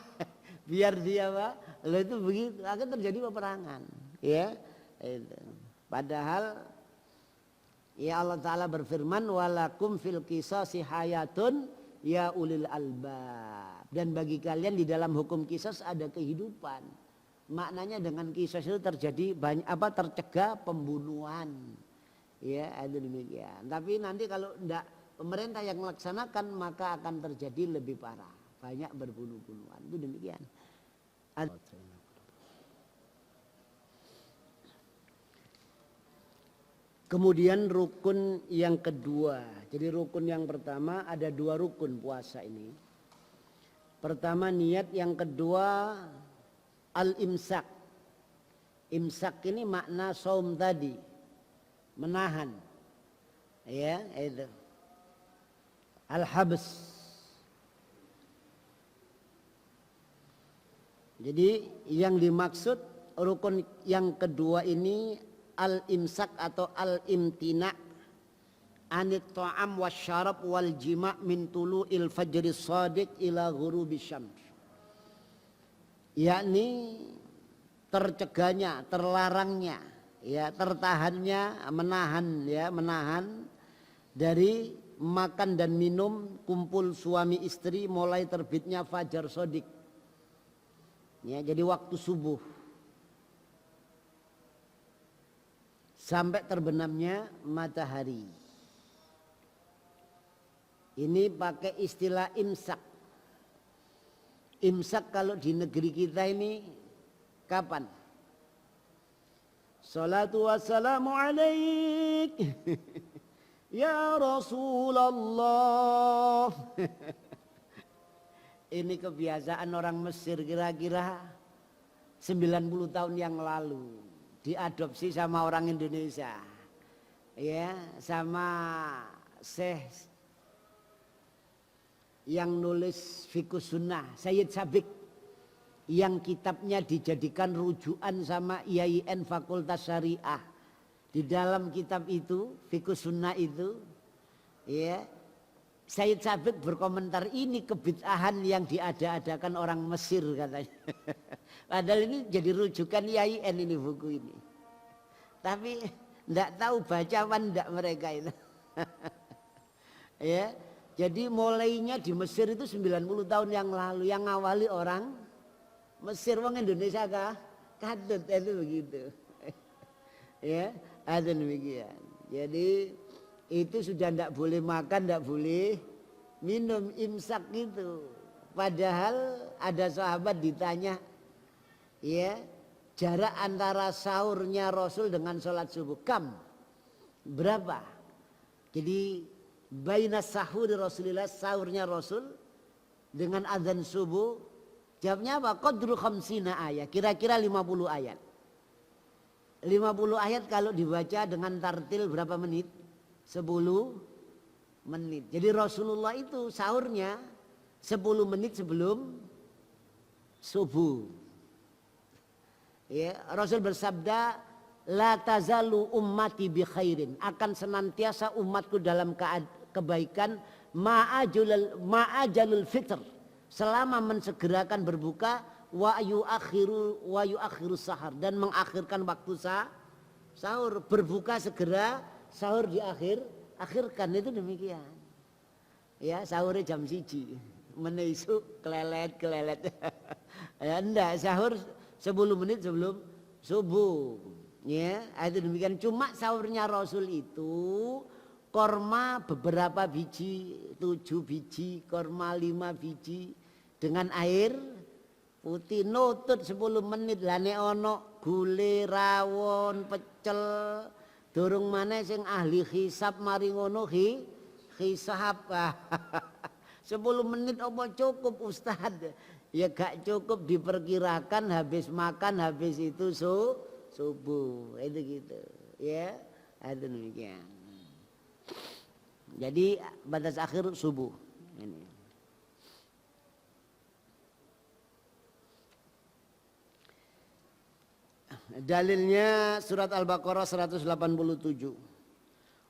A: Biar dia Pak. Lalu itu begitu. Akhirnya terjadi peperangan. Ya. Itu. Padahal ya Allah Ta'ala berfirman walakum fil qisasi hayatun ya ulil albab. Dan bagi kalian di dalam hukum qisas ada kehidupan. Maknanya dengan qisas itu terjadi tercegah pembunuhan. Ya, ada demikian. Tapi nanti kalau tidak pemerintah yang melaksanakan maka akan terjadi lebih parah. Banyak berbunuh-bunuhan. Itu demikian. Kemudian rukun yang kedua. Jadi rukun yang pertama ada 2 rukun puasa ini. Pertama niat, yang kedua al-imsak. Imsak ini makna saum tadi. Menahan. Ya, itu. Al-habs. Jadi yang dimaksud rukun yang kedua ini al-imsak atau al-imtina' anit ta'am wasyarab wal jima' min tulu'il fajris shadiq ila ghurubis syams. Yakni tercegahnya, terlarangnya, ya tertahannya, menahan dari makan dan minum kumpul suami istri mulai terbitnya fajar shadiq. Ya, jadi waktu subuh sampai terbenamnya matahari. Ini pakai istilah imsak. Imsak kalau di negeri kita ini kapan? Salatu wassalamu alaik ya Rasulullah. Ini kebiasaan orang Mesir kira-kira 90 tahun yang lalu. Diadopsi sama orang Indonesia. Ya, sama Syekh yang nulis Fiqhus Sunnah, Sayyid Sabiq, yang kitabnya dijadikan rujukan sama IAIN Fakultas Syariah. Di dalam kitab itu, Fiqhus Sunnah itu, ya, Sayyid Sabiq berkomentar ini kebid'ahan yang diada-adakan orang Mesir katanya. Padahal ini jadi rujukan IAIN ini buku ini. Tapi enggak tahu baca apa enggak mereka itu. Ya, jadi mulainya di Mesir itu 90 tahun yang lalu, yang ngawali orang Mesir, wong Indonesia kah? Kadut itu begitu. Ya, ada demikian. Jadi itu sudah tidak boleh makan, tidak boleh minum, imsak gitu. Padahal ada sahabat ditanya, ya, jarak antara sahurnya Rasul dengan sholat subuh berapa? Jadi baina sahur Rasulullah, sahurnya Rasul dengan azan subuh, jawabnya apa? Qadru khamsina ayat, kira-kira 50 ayat. 50 ayat kalau dibaca dengan tartil berapa menit? 10 menit. Jadi Rasulullah itu sahurnya 10 menit sebelum subuh. Ya, Rasul bersabda, la tazalu ummati bi khairin, akan senantiasa umatku dalam kebaikan ma'ajalul fitr, selama mensegerakan berbuka, wa yuakhiru sahar, dan mengakhirkan waktu sahur. Berbuka segera, sahur akhirkan, itu demikian. Ya, sahurnya jam 1 menisuk kelelet. Ya, enggak, sahur 10 menit sebelum subuh. Ya, itu demikian. Cuma sahurnya Rasul itu korma beberapa biji, 7 biji, korma 5 biji dengan air putih, nutut 10 menit. Lane ono gule, rawon, pecel, durung maneh sing ahli hisab mari ngono hisab. 10 menit apa cukup Ustaz? Ya gak cukup, diperkirakan habis makan, habis itu subuh. Itu gitu. Ya, itu demikian. Jadi batas akhir subuh. Ini. Dalilnya surat Al-Baqarah 187.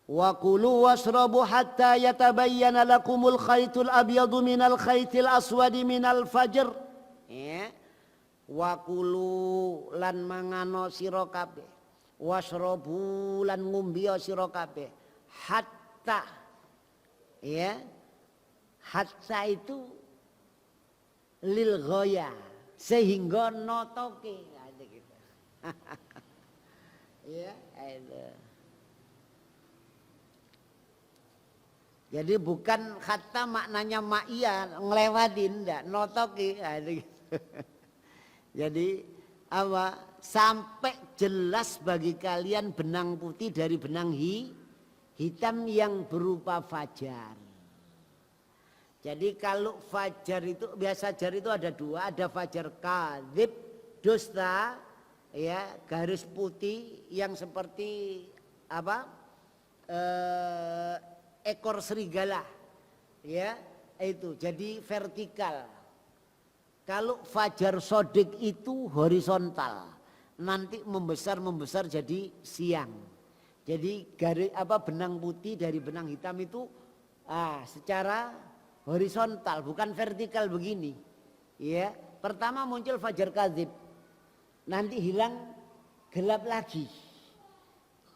A: Wa kulu washrabu hatta yatabayyana lakumul khaytul abyadu minal khaytil aswadi minal fajr. Ya. Wa kulu lan mangano sira kabeh. Washrabu lan ngombe sira kabeh. Hatta ya. Hatta itu lil ghaya sehingga notoke gitu. Ya, itu. Jadi bukan hatta maknanya ma'iyah ngelewatin enggak notoke gitu. Jadi apa? Sampai jelas bagi kalian benang putih dari benang hitam yang berupa fajar. Jadi kalau fajar itu biasa fajar itu ada dua, ada fajar kadzib dusta ya garis putih yang seperti apa ekor serigala ya itu jadi vertikal. Kalau fajar sodik itu horizontal nanti membesar jadi siang. Jadi garis apa benang putih dari benang hitam itu secara horizontal bukan vertikal begini. Ya, pertama muncul fajar kadzib. Nanti hilang gelap lagi.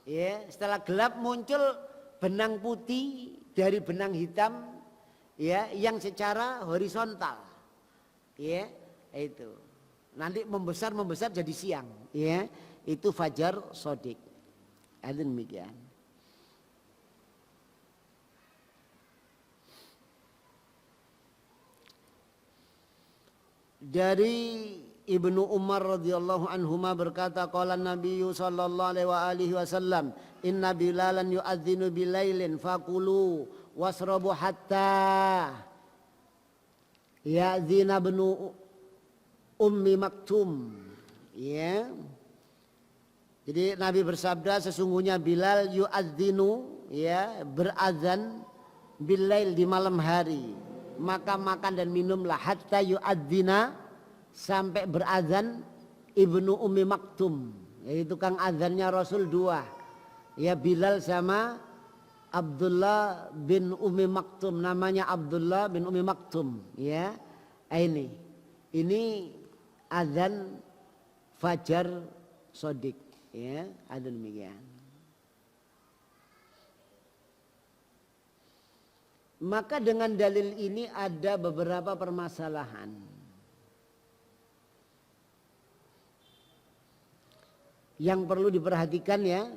A: Ya, setelah gelap muncul benang putih dari benang hitam ya yang secara horizontal. Ya, itu. Nanti membesar jadi siang, ya. Itu fajar sodik. Ada demikian. Dari Ibnu Umar radhiyallahu anhuma berkata qala Nabi sallallahu alaihi wasallam inna bilalan yu'adzinu bilailin faqulu wasrabu hatta ya'dzina ibnu ummi maktum ya. Jadi Nabi bersabda sesungguhnya Bilal yu'adzinu ya berazan bilail di malam hari. Maka makan dan minumlah hatta yu'adzina sampai berazan Ibnu Ummi Maktum yaitu tukang azannya Rasul dua ya Bilal sama Abdullah bin Ummi Maktum namanya Abdullah bin Ummi Maktum ya ini azan fajar sodik ya ada demikian. Maka dengan dalil ini ada beberapa permasalahan. Yang perlu diperhatikan ya.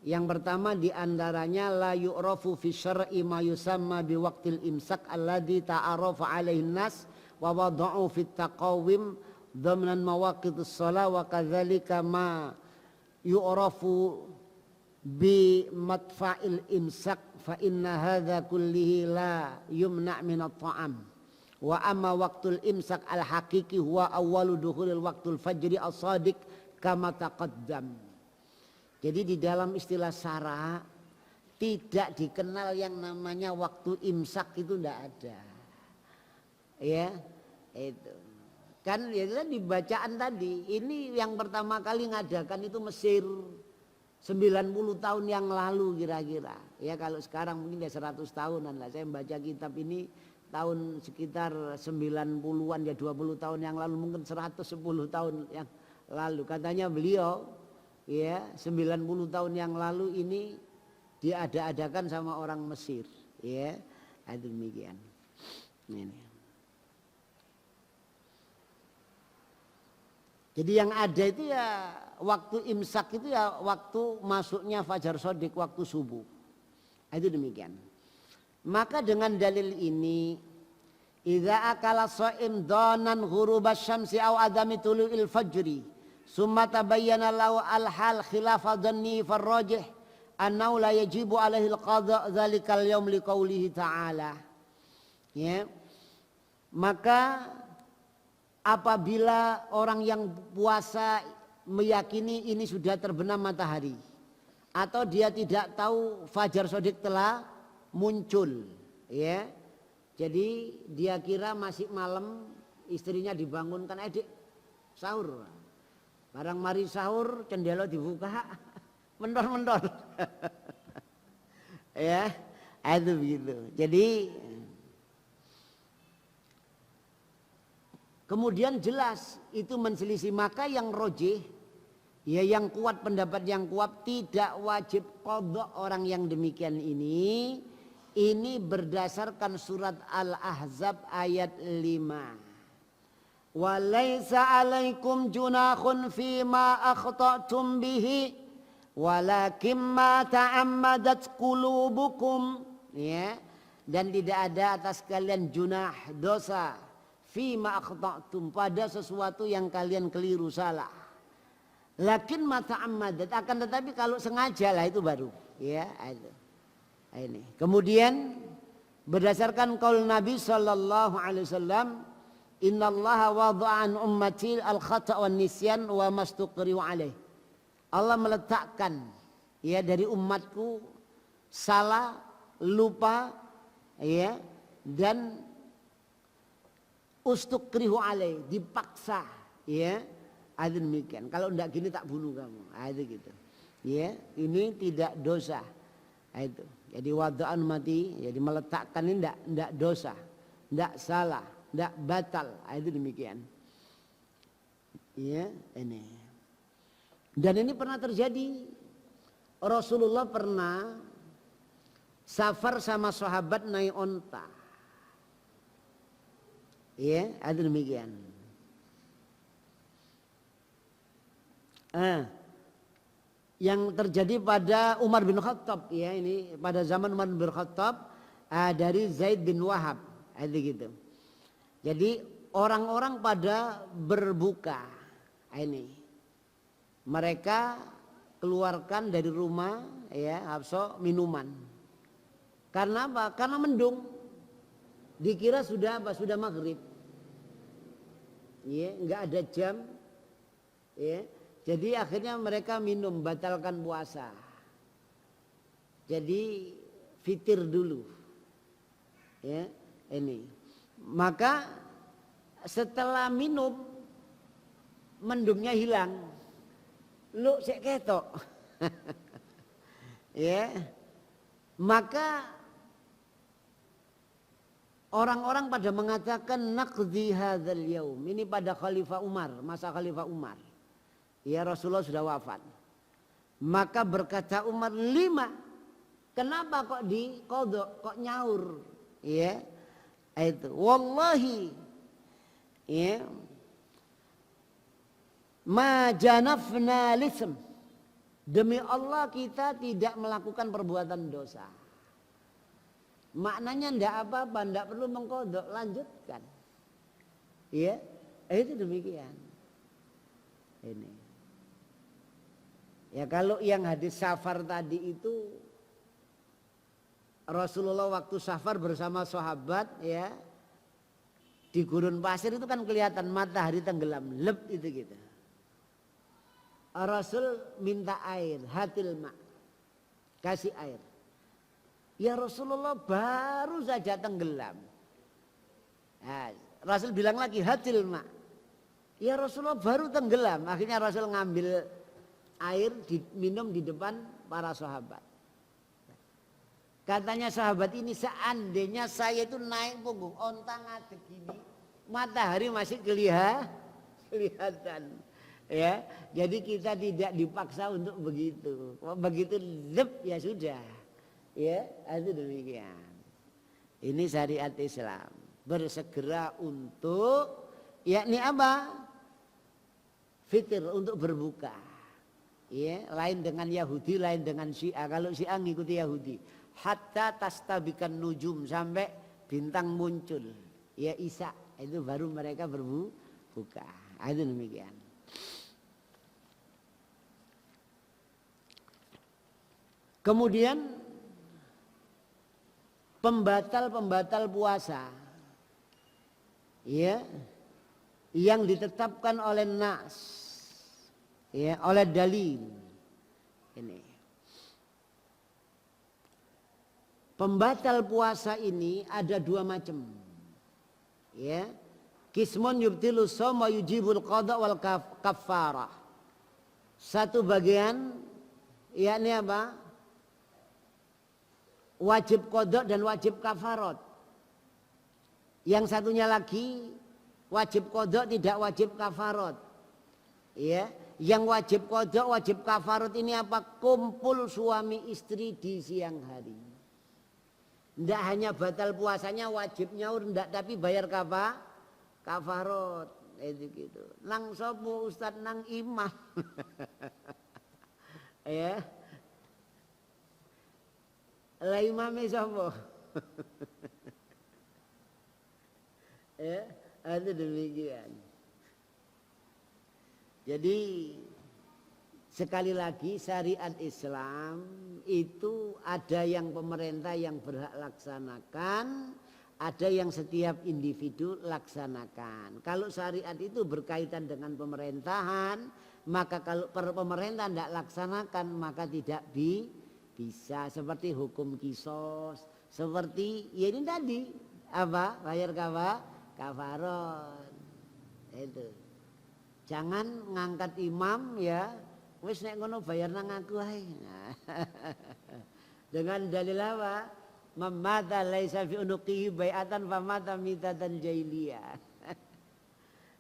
A: Yang pertama diantaranya la yu'rafu fi syar'i ma yusamma bi waqtil imsak alladhi ta'arafa alaihi nas wa wada'u fit taqawim dhamnan mawaqitus shalah wa kadzalika ma yu'rafu bi matfa'il imsak fa inna hadza kullihi la yumna' min at-ta'am wa amma waqtul imsak al-haqiqi huwa awwalu dukhulil waqtul fajri as-sadiq kama taqaddam. Jadi di dalam istilah syara tidak dikenal yang namanya waktu imsak itu tidak ada. Ya, itu. Kan ya di bacaan tadi, ini yang pertama kali ngadakan itu Mesir 90 tahun yang lalu kira-kira. Ya kalau sekarang mungkin ya 100 tahunan lah. Saya membaca kitab ini tahun sekitar 90-an ya 20 tahun yang lalu mungkin 110 tahun yang lalu. Katanya beliau ya 90 tahun yang lalu ini diada-adakan sama orang Mesir. Ya demikian. Ini. Jadi yang ada itu ya waktu imsak itu ya waktu masuknya fajar sodik waktu subuh. Itu demikian. Maka dengan dalil ini idza akala shaim danan ghurubasy syamsi aw adami tulu'il fajri summa tabayyana lahu al-hal khilafa dhanni farrajih annahu la yajibu alaihi al-qada' dzalikal yaum liqaulihi ta'ala. Ya. Maka apabila orang yang puasa meyakini ini sudah terbenam matahari atau dia tidak tahu fajar sodik telah muncul, ya. Jadi dia kira masih malam, istrinya dibangunkan, "Adik, sahur." Barang mari sahur, cendela dibuka, mendor-mendor. Ya, itu begitu. Jadi kemudian jelas itu menselisih, maka yang rojih, ya yang kuat, pendapat yang kuat, tidak wajib qadha orang yang demikian ini. Ini berdasarkan surat Al-Ahzab ayat 5. Walaysa alaikum junahun fima akhta'tum bihi walakin ma ta'ammadat qulubukum, ya. Dan tidak ada atas kalian junah, dosa, fima akhta'tum, pada sesuatu yang kalian keliru, salah. Lakin ma ta'ammadat, akan tetapi kalau sengaja lah itu baru, ya. Ini. Kemudian berdasarkan qaul Nabi sallallahu alaihi wasallam, innallaha wada'an ummati al-khata' wan nisyan wa mastuqrihu alaih. Allah meletakkan, ya, dari umatku salah, lupa, ya, dan ustuqrihu alaih, dipaksa, ya. Ada demikian. Kalau enggak gini tak bunuh kamu. Ada gitu. Ya, ini tidak dosa. Itu. Jadi wada'an mati, jadi meletakkan ini enggak dosa, enggak salah, enggak batal. Itu demikian. Ya, ini. Dan ini pernah terjadi. Rasulullah pernah safar sama sahabat naik onta. Ya, itu demikian. Yang terjadi pada Umar bin Khattab, ya, ini pada zaman Umar bin Khattab, dari Zaid bin Wahab, gitu. Jadi orang-orang pada berbuka, ini mereka keluarkan dari rumah, ya, Hafsah minuman. Karena apa? Karena mendung, dikira sudah apa? Sudah maghrib, ya, nggak ada jam, ya. Jadi akhirnya mereka minum, batalkan puasa. Jadi fitir dulu, ya, ini. Maka setelah minum, mendungnya hilang, lu sek ketok. Ya, maka orang-orang pada mengatakan naqdi hadzal yaum, ini pada Khalifah Umar, masa Khalifah Umar. Ya, Rasulullah sudah wafat. Maka berkata Umar, 5. Kenapa kok diqadha, kok nyaur? Ya. Itu. Wallahi, ya, ma janafna lism. Demi Allah kita tidak melakukan perbuatan dosa. Maknanya ndak apa-apa, ndak perlu mengqadha, lanjutkan. Ya. Itu demikian. Ini. Ya, kalau yang hadis safar tadi itu Rasulullah waktu safar bersama sahabat, ya, di gurun pasir itu kan kelihatan matahari tenggelam, lep itu gitu. Rasul minta air, hatil ma, kasih air. Ya Rasulullah baru saja tenggelam. Nah, Rasul bilang lagi hatil ma. Ya Rasulullah baru tenggelam. Akhirnya Rasul ngambil air diminum di depan para sahabat. Katanya sahabat ini, seandainya saya itu naik punggung onta ngadeg gini, matahari masih kelihatan. Ya, jadi kita tidak dipaksa untuk begitu. Begitu lep ya sudah. Ya, itu demikian. Ini syariat Islam. Bersegera untuk, yakni apa? Fitir, untuk berbuka. Ya, lain dengan Yahudi, lain dengan Syiah. Kalau Syiah ngikuti Yahudi, hatta tastabikan nujum, sampai bintang muncul, ya Isa, itu baru mereka berbuka. Itu demikian. Kemudian pembatal puasa, ya, yang ditetapkan oleh nas, ya, oleh dalil. Ini Pembatal puasa ini ada dua macam. Ya. Kismun yubtilu shaum wa yujibul qada wal kafarah. Satu bagian yakni apa? Wajib qada dan wajib kafarat. Yang satunya lagi wajib qada tidak wajib kafarat. Ya, yang wajib qada wajib kafarat ini apa? Kumpul suami istri di siang hari. Tidak hanya batal puasanya wajib nyaur tidak, tapi bayar kafarot itu gitu. Nang sopo ustad nang imam. Ya. Lah imame sopo? Ya, itu demikian. Jadi sekali lagi syariat Islam itu ada yang pemerintah yang berhak laksanakan, ada yang setiap individu laksanakan. Kalau syariat itu berkaitan dengan pemerintahan, maka kalau pemerintah tidak laksanakan maka tidak bisa. Seperti hukum kisos, seperti ya ini tadi apa? Bayar kafarat. Itu. Jangan ngangkat imam ya. Wis nek ngono bayar nang aku ae. Dengan dalil apa? Mamata laisa fi unuqihi bai'atan famata mitatan jahiliyah.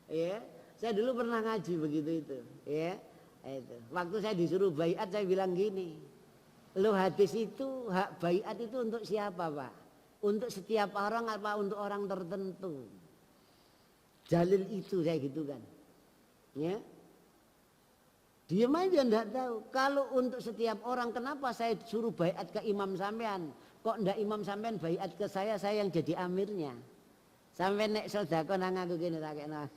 A: Ya, saya dulu pernah ngaji begitu itu, ya. Itu. Waktu saya disuruh bai'at saya bilang gini. Lo hadis itu hak bai'at itu untuk siapa, Pak? Untuk setiap orang apa untuk orang tertentu? Dalil itu saya gitu kan. Ya. Diam aja enggak tahu. Kalau untuk setiap orang kenapa saya suruh baiat ke imam sampean? Kok ndak imam sampean baiat ke saya yang jadi amirnya? Sampean nek sedekah nang aku gini tak kena.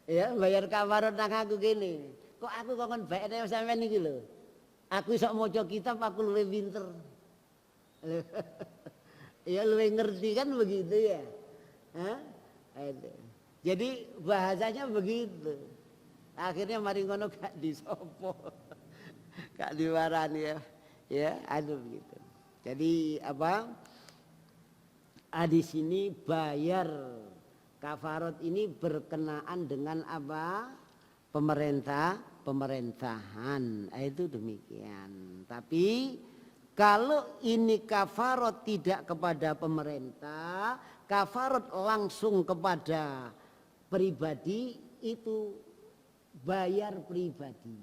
A: Ya bayar kafarat nang aku gini. Kok aku kon baiat sampean iki lho. Aku iso maca kitab aku luwih pinter. Ya luwih ngerti kan begitu ya. Hah? Jadi bahasanya begitu. Akhirnya mari ngono gak disopo. Gak diwarani ya. Ya, aduh begitu. Jadi apa? Di sini bayar kafarat ini berkenaan dengan apa? Pemerintahan. Itu demikian. Tapi kalau ini kafarat tidak kepada pemerintah, kafarat langsung kepada pribadi itu bayar pribadi.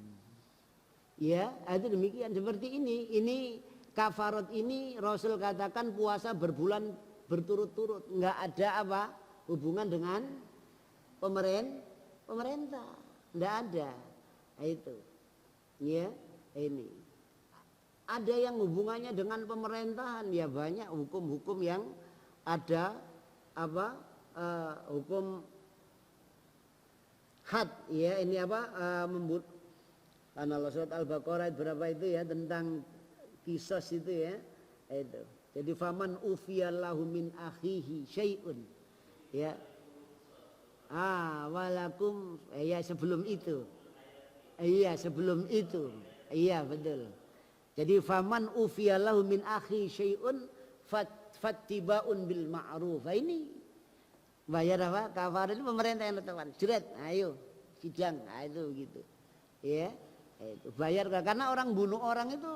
A: Ya, itu demikian seperti ini. Ini kafarat ini Rasul katakan puasa berbulan berturut-turut, enggak ada apa hubungan dengan pemerintah. Enggak ada. Itu. Ya, ini. Ada yang hubungannya dengan pemerintahan, ya banyak hukum-hukum yang ada apa hukum had ya ini apa membut analog surat Al-Baqarah berapa itu ya tentang kisos itu ya itu. Jadi faman ufiyallahu min akhihi syai'un ya walakum ya sebelum itu iya betul. Jadi faman ufiyallahu min akhi syai'un fattibaun bil ma'ruf. Ini bayar apa? Kafarat itu pemerintah yang tentukan. Jret, ayo sidang, itu gitu. Ya, itu bayar karena orang bunuh orang itu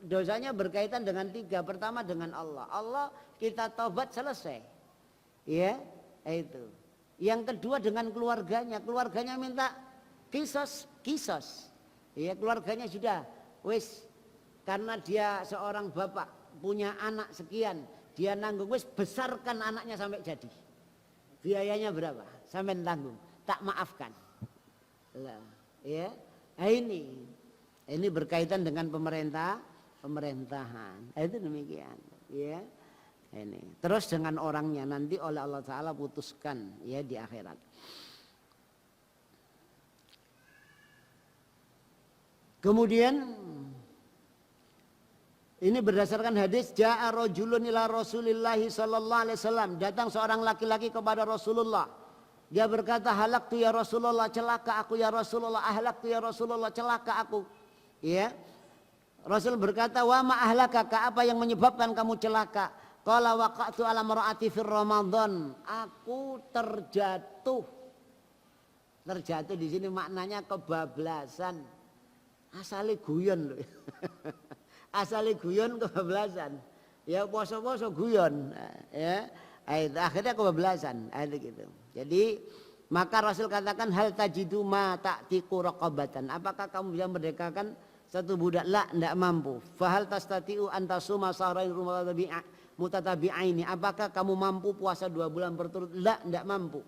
A: dosanya berkaitan dengan tiga. Pertama dengan Allah. Allah kita taubat selesai. Ya, itu. Yang kedua dengan keluarganya. Keluarganya minta kisos. Ya, keluarganya sudah wis karena dia seorang bapak punya anak sekian, dia nanggung wis besarkan anaknya sampai jadi. Biayanya berapa? Sampai tanggung, tak maafkan. Lah, ya. Ini berkaitan dengan pemerintahan. Itu demikian, ya. Ini. Terus dengan orangnya nanti oleh Allah Taala putuskan ya di akhirat. Kemudian ini berdasarkan hadis ja'a rajulun ila Rasulillah sallallahu alaihi wasallam, datang seorang laki-laki kepada Rasulullah. Dia berkata, halaktu ya Rasulullah, celaka aku ya Rasulullah, ahlaktu ya Rasulullah, celaka aku. Ya. Rasul berkata, wa ma ahlakaka, apa yang menyebabkan kamu celaka? Qala waqa'tu ala mar'ati fir Ramadan. Aku terjatuh. Terjatuh di sini maknanya kebablasan. Asale guyon loh. Asale guyon kebablasan. Ya poso-poso guyon. Ya. Akhirnya kebablasan. Gitu. Jadi maka Rasul katakan hal tajidu ma ta'tiqu raqabatan. Apakah kamu bisa merdekakan satu budak? La, tidak mampu. Fahal tastatiu antasuma sahrain mutatabi'aini. Apakah kamu mampu puasa 2 bulan berturut? La, tidak mampu.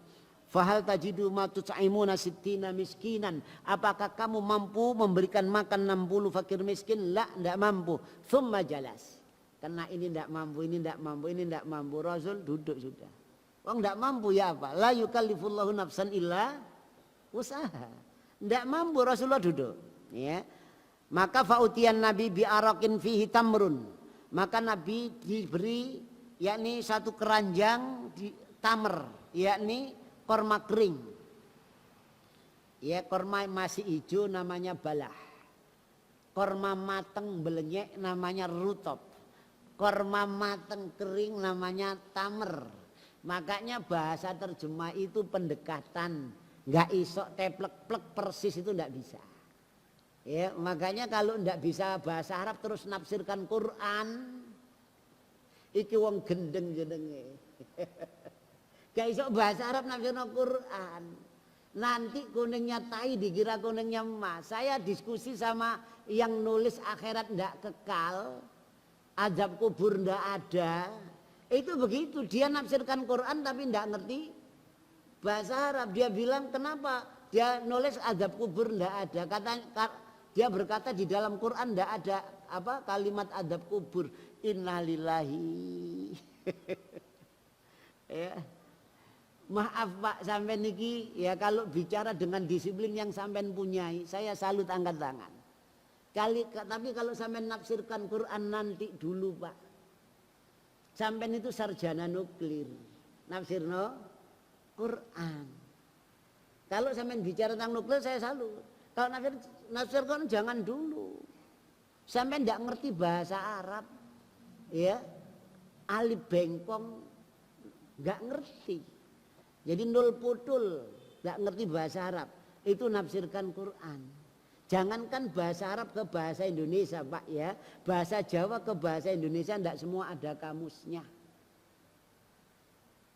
A: Fahal tajidu ma tut'imuna sittina miskinan. Apakah kamu mampu memberikan makan 60 fakir miskin? La, tidak mampu. Thumma jalas. Karena ini tidak mampu, ini tidak mampu, ini tidak mampu. Rasul duduk sudah. Wong tidak mampu ya apa? La yukallifullahu nafsan illa usaha. Tidak mampu, Rasulullah duduk. Ya. Maka fa'utiyan Nabi bi'arakin fihi tamrun. Maka Nabi diberi yakni satu keranjang di tamer, yakni korma kering. Ya, korma masih hijau namanya balah. Korma mateng belenyek namanya rutop. Korma mateng kering namanya tamer. Makanya bahasa terjemah itu pendekatan, nggak isok teplek-plek persis itu nggak bisa. Ya, makanya kalau nggak bisa bahasa Arab terus nafsirkan Quran, iki wong gendeng jenenge. Nggak isok bahasa Arab nafsirkan Quran. Nanti kuningnya tai dikira kuningnya emas. Saya diskusi sama yang nulis akhirat nggak kekal, azab kubur nggak ada. Itu begitu, dia nafsirkan Quran tapi tidak ngerti bahasa Arab. Dia bilang kenapa dia nulis azab kubur tidak ada. Dia berkata di dalam Quran tidak ada apa kalimat azab kubur. Innalillahi. Ya. Maaf Pak sampai niki ya kalau bicara dengan disiplin yang sampean punyai, saya salut angkat tangan. Tapi kalau sampean nafsirkan Quran nanti dulu Pak. Sampean itu sarjana nuklir, nafsirno Quran. Kalau sampean bicara tentang nuklir saya salut. Kalau nafsir Quran jangan dulu. Sampean tidak ngerti bahasa Arab, ya, alif bengkong nggak ngerti. Jadi nul putul, nggak ngerti bahasa Arab. Itu nafsirkan Quran. Jangankan bahasa Arab ke bahasa Indonesia Pak ya. Bahasa Jawa ke bahasa Indonesia tidak semua ada kamusnya.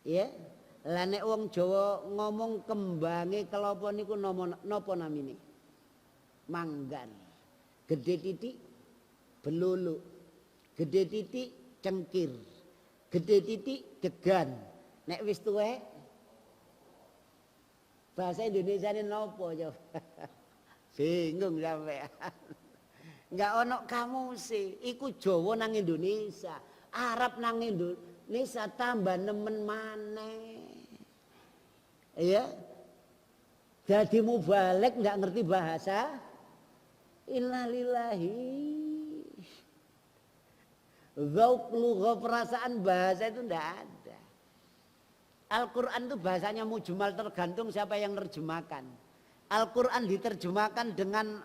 A: Ya. Lah nek wong Jawa ngomong kembange kelapa niku napa namine? Manggan. Gede titik belulu. Gede titik cengkir. Gede titik degan. Nek wis tuwek bahasa Indonesia ini napa coba? Bingung sampean. Enggak ono kamu sih. Iku Jawa nang Indonesia, Arab nang Indonesia tambah nemen maneh. Ya. Jadi mubalek enggak ngerti bahasa. Innalillahi. Dzauq lugha perasaan bahasa itu enggak ada. Al-Qur'an itu bahasanya mujmal tergantung siapa yang nerjemahkan. Al-Quran diterjemahkan dengan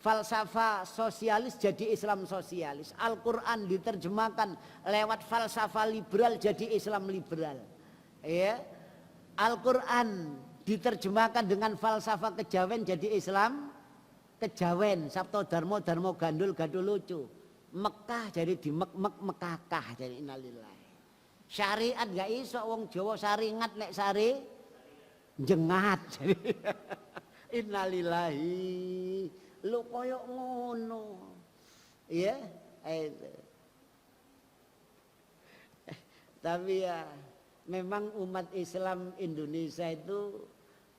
A: falsafah sosialis jadi Islam sosialis. Al-Quran diterjemahkan lewat falsafah liberal jadi Islam liberal. Ya. Al-Quran diterjemahkan dengan falsafah kejawen jadi Islam kejawen. Sabto Darmo Darmo Gandul Gadul lucu. Mekah jadi di Mekakah jadi innalillahi. Syariat gak iso wong Jawa saringat nek sari jengat jadi innalillahi lu koyok ngono ya tapi ya memang umat Islam Indonesia itu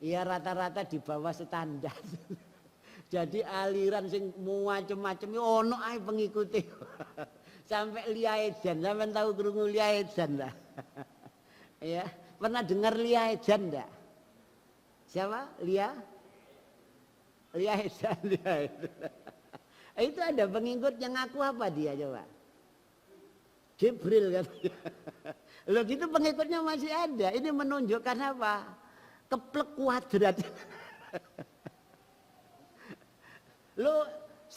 A: ya rata-rata di bawah standar. Jadi aliran sing macem-macem ono ae pengikuti. Sampai Lia Edan, sampean tahu krungu Lia Edan lah. Ya, pernah dengar Lia Edan enggak? Siapa? Lia Edan. Itu ada pengikut yang ngaku apa dia coba? Jibril katanya. Loh gitu pengikutnya masih ada. Ini menunjukkan apa? Keplek kuadrat. Loh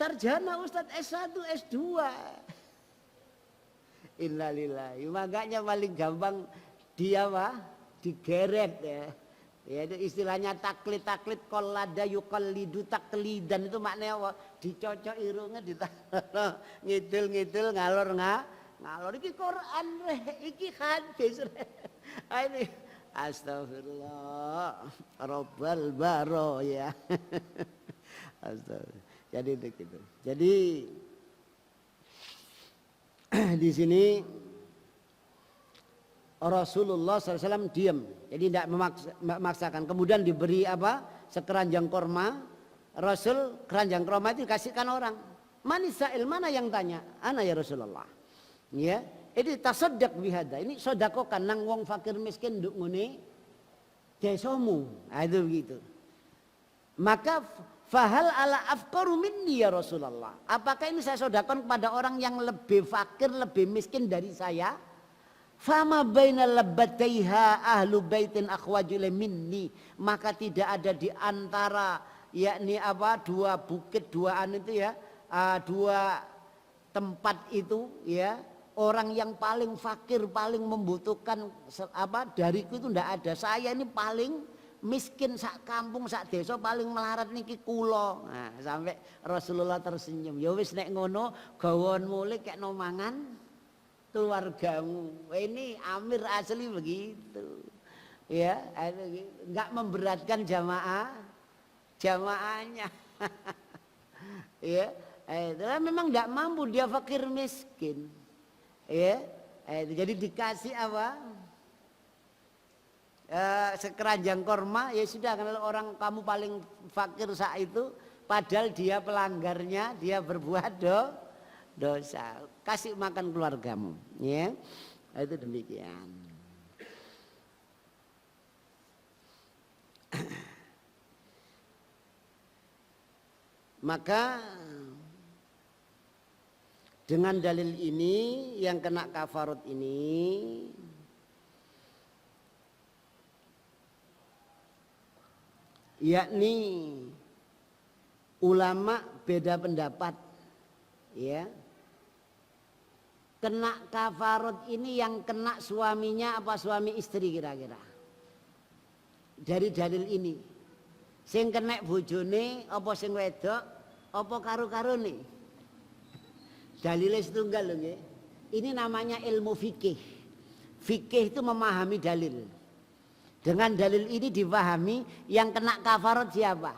A: sarjana Ustadz S1, S2. Innalillahi. Makanya paling gampang dia digeret ya. Ya itu istilahnya taklid qallada yuqallidu taklidan, itu maknanya apa? Dicocok irunge ngidul ngalor iki Quran iki hadis. Ini astagfirullah rabbal baro ya. Astagfirullah. Jadi begitu. Jadi di sini Rasulullah SAW diam, jadi tidak memaksakan. Kemudian diberi sekeranjang korma. Rasul keranjang korma itu dikasihkan orang. Manisail, mana yang tanya? Ana ya Rasulullah. Ya, ini tasaddaq bihada. Ini sodakokan nang wong fakir miskin nduk ngene desamu. Itu begitu. Maka fahal ala afqaru minni ya Rasulullah. Apakah ini saya sodakan kepada orang yang lebih fakir, lebih miskin dari saya? Fama bainal labbataiha ahlu baitin akhwajul minni, maka tidak ada di antara yakni dua bukit duaan itu ya, dua tempat itu ya, orang yang paling fakir paling membutuhkan dariku itu tidak ada. Saya ini paling miskin sak kampung sak desa paling melarat niki kula. Nah, sampai Rasulullah tersenyum. Ya wis nek ngono gawon mulih kek no mangan keluargamu. Ini Amir asli begitu. Ya, enggak memberatkan jamaahnya. Ya, memang enggak mampu, dia fakir miskin. Ya, jadi dikasih sekeranjang korma, ya sudah, kalau orang kamu paling fakir saat itu, padahal dia pelanggarnya, dia berbuat dosa, kasih makan keluargamu, ya, itu demikian. Maka dengan dalil ini yang kena kafarat ini yakni ulama beda pendapat ya. Kena kafarat ini yang kena suaminya apa suami istri kira-kira? Dari dalil ini. Sing kena bojone apa sing wedok apa karo-karone? Dalile setunggal lho nggih. Ini namanya ilmu fikih. Fikih itu memahami dalil. Dengan dalil ini dipahami yang kena kafarat siapa?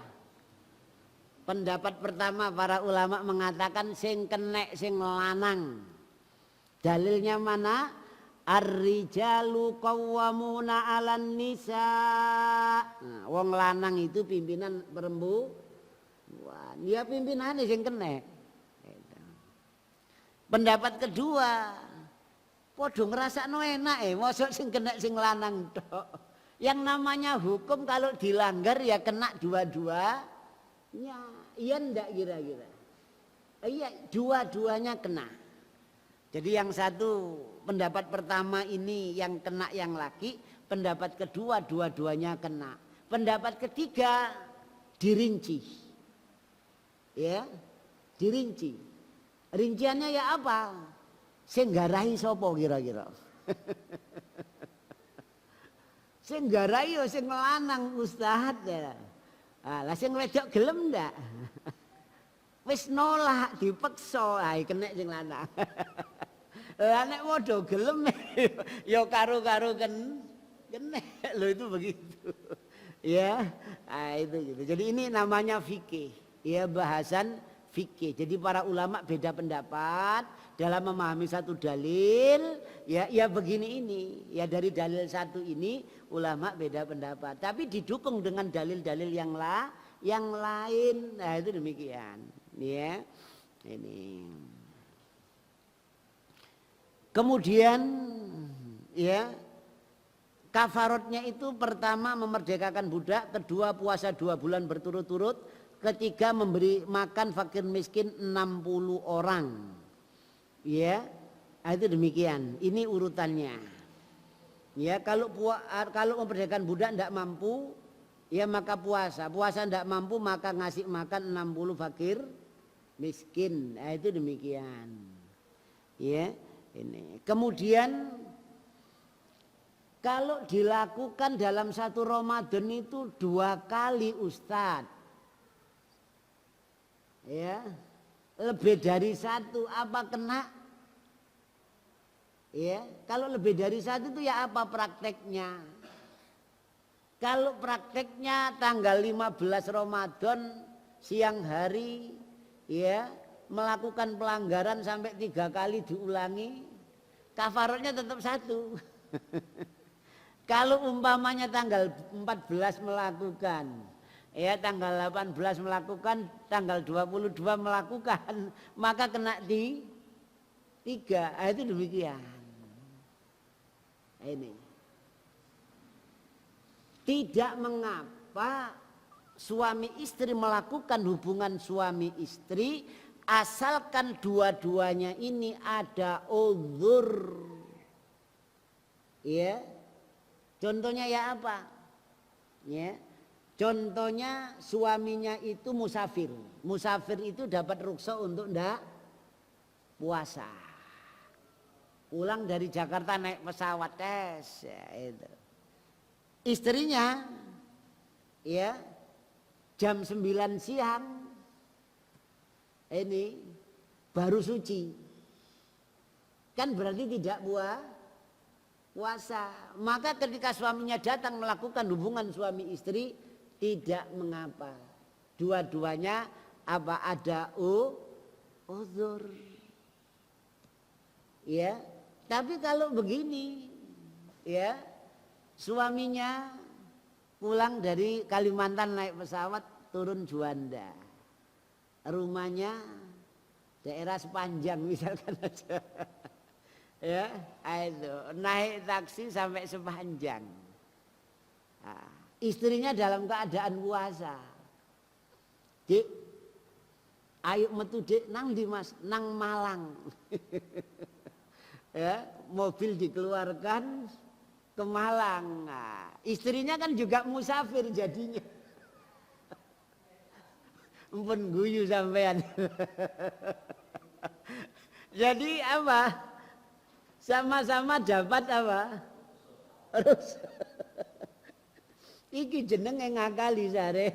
A: Pendapat pertama para ulama mengatakan sing kena sing lanang. Dalilnya mana? Ar-rijalu qawwamuna 'alan nisa. Nah, wong lanang itu pimpinan perempuan. Dia pimpinane sing kena. Pendapat kedua, padha ngrasakno enak mosok sing kena sing lanang tok. Yang namanya hukum kalau dilanggar ya kena dua-duanya. Iya ndak kira-kira? Iya, dua-duanya kena. Jadi yang satu pendapat pertama ini yang kena yang laki, pendapat kedua dua-duanya kena. Pendapat ketiga dirinci. Ya, dirinci. Rinciannya ya apa? Sing garahi sapa kira-kira? Sing garahi yo sing lanang Ustaz ya. Lah sing wedok gelem ndak? Wis nolak dipeksa, kena sing lanang. Lah nek padha gelem ya karo-karo kena. Lho itu begitu. Ya, itu gitu. Jadi ini namanya fikih. Ya bahasan fikih. Jadi para ulama beda pendapat dalam memahami satu dalil. Ya begini ini. Ya dari dalil satu ini ulama beda pendapat. Tapi didukung dengan dalil-dalil yang lain. Nah itu demikian. Ya, ini. Kemudian ya kafaratnya itu pertama memerdekakan budak, kedua puasa 2 bulan berturut-turut, ketiga memberi makan fakir miskin 60 orang. Ya, itu demikian. Ini urutannya. Ya, kalau memerdekakan budak tidak mampu, ya maka puasa. Puasa tidak mampu maka ngasih makan 60 fakir miskin. Nah, itu demikian. Ya, ini. Kemudian kalau dilakukan dalam satu Ramadan itu 2 kali Ustadz. Ya. Lebih dari 1 apa kena? Ya, kalau lebih dari 1 itu ya apa prakteknya? Kalau prakteknya tanggal 15 Ramadan siang hari ya melakukan pelanggaran sampai 3 kali diulangi, kafaratnya tetap 1. Kalau umpamanya tanggal 14 melakukan, ya tanggal 18 melakukan, tanggal 22 melakukan, maka kena di 3. Nah, itu demikian. Ini. Tidak mengapa suami istri melakukan hubungan suami istri asalkan dua-duanya ini ada uzur. Ya. Contohnya ya apa? Ya. Contohnya suaminya itu musafir. Musafir itu dapat rukhsah untuk ndak puasa. Pulang dari Jakarta naik pesawat tes ya itu. Istrinya ya jam 9 siang ini baru suci. Kan berarti tidak puasa. Maka ketika suaminya datang melakukan hubungan suami istri tidak mengapa. Dua-duanya apa ada uzur. Ya. Tapi kalau begini ya suaminya pulang dari Kalimantan naik pesawat turun Juanda. Rumahnya daerah Sepanjang misalkan aja. Ya, itu naik taksi sampai Sepanjang. Nah, istrinya dalam keadaan puasa. Dik, ayo metu dik nang di Mas, nang Malang. Ya, mobil dikeluarkan ke Malang. Nah, istrinya kan juga musafir jadinya. Empun guyu sampean. Jadi apa? Sama-sama dapat apa? Terus. Iki jenenge ngakali sare.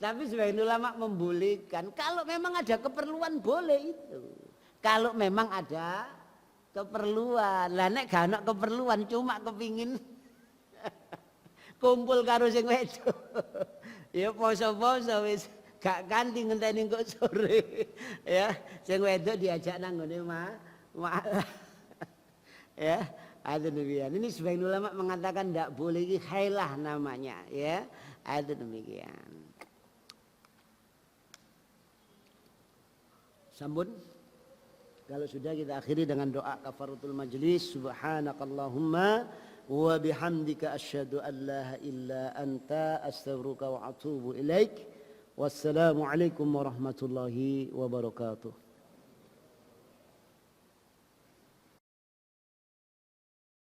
A: Tapi sebagian ulama membolehkan. Kalau memang ada keperluan boleh itu. Kalau memang ada keperluan. Lah nek gak ana keperluan cuma kepingin kumpul karo sing wedok. Ya poso-poso wis gak kanthi ngenteni kok sore. Ya, sing wedok diajak nang ngene malah. Ya, ada demikian. Ini sebagian ulama mengatakan tidak boleh ini khailah namanya, ya. Ada demikian. Sambun. Kalau sudah kita akhiri dengan doa kafaratul majlis. Subhanakallahumma wa bihamdika asyhadu an la ilaha illa anta astaghfiruka wa atubu ilaik. Wassalamu alaikum warahmatullahi wabarakatuh.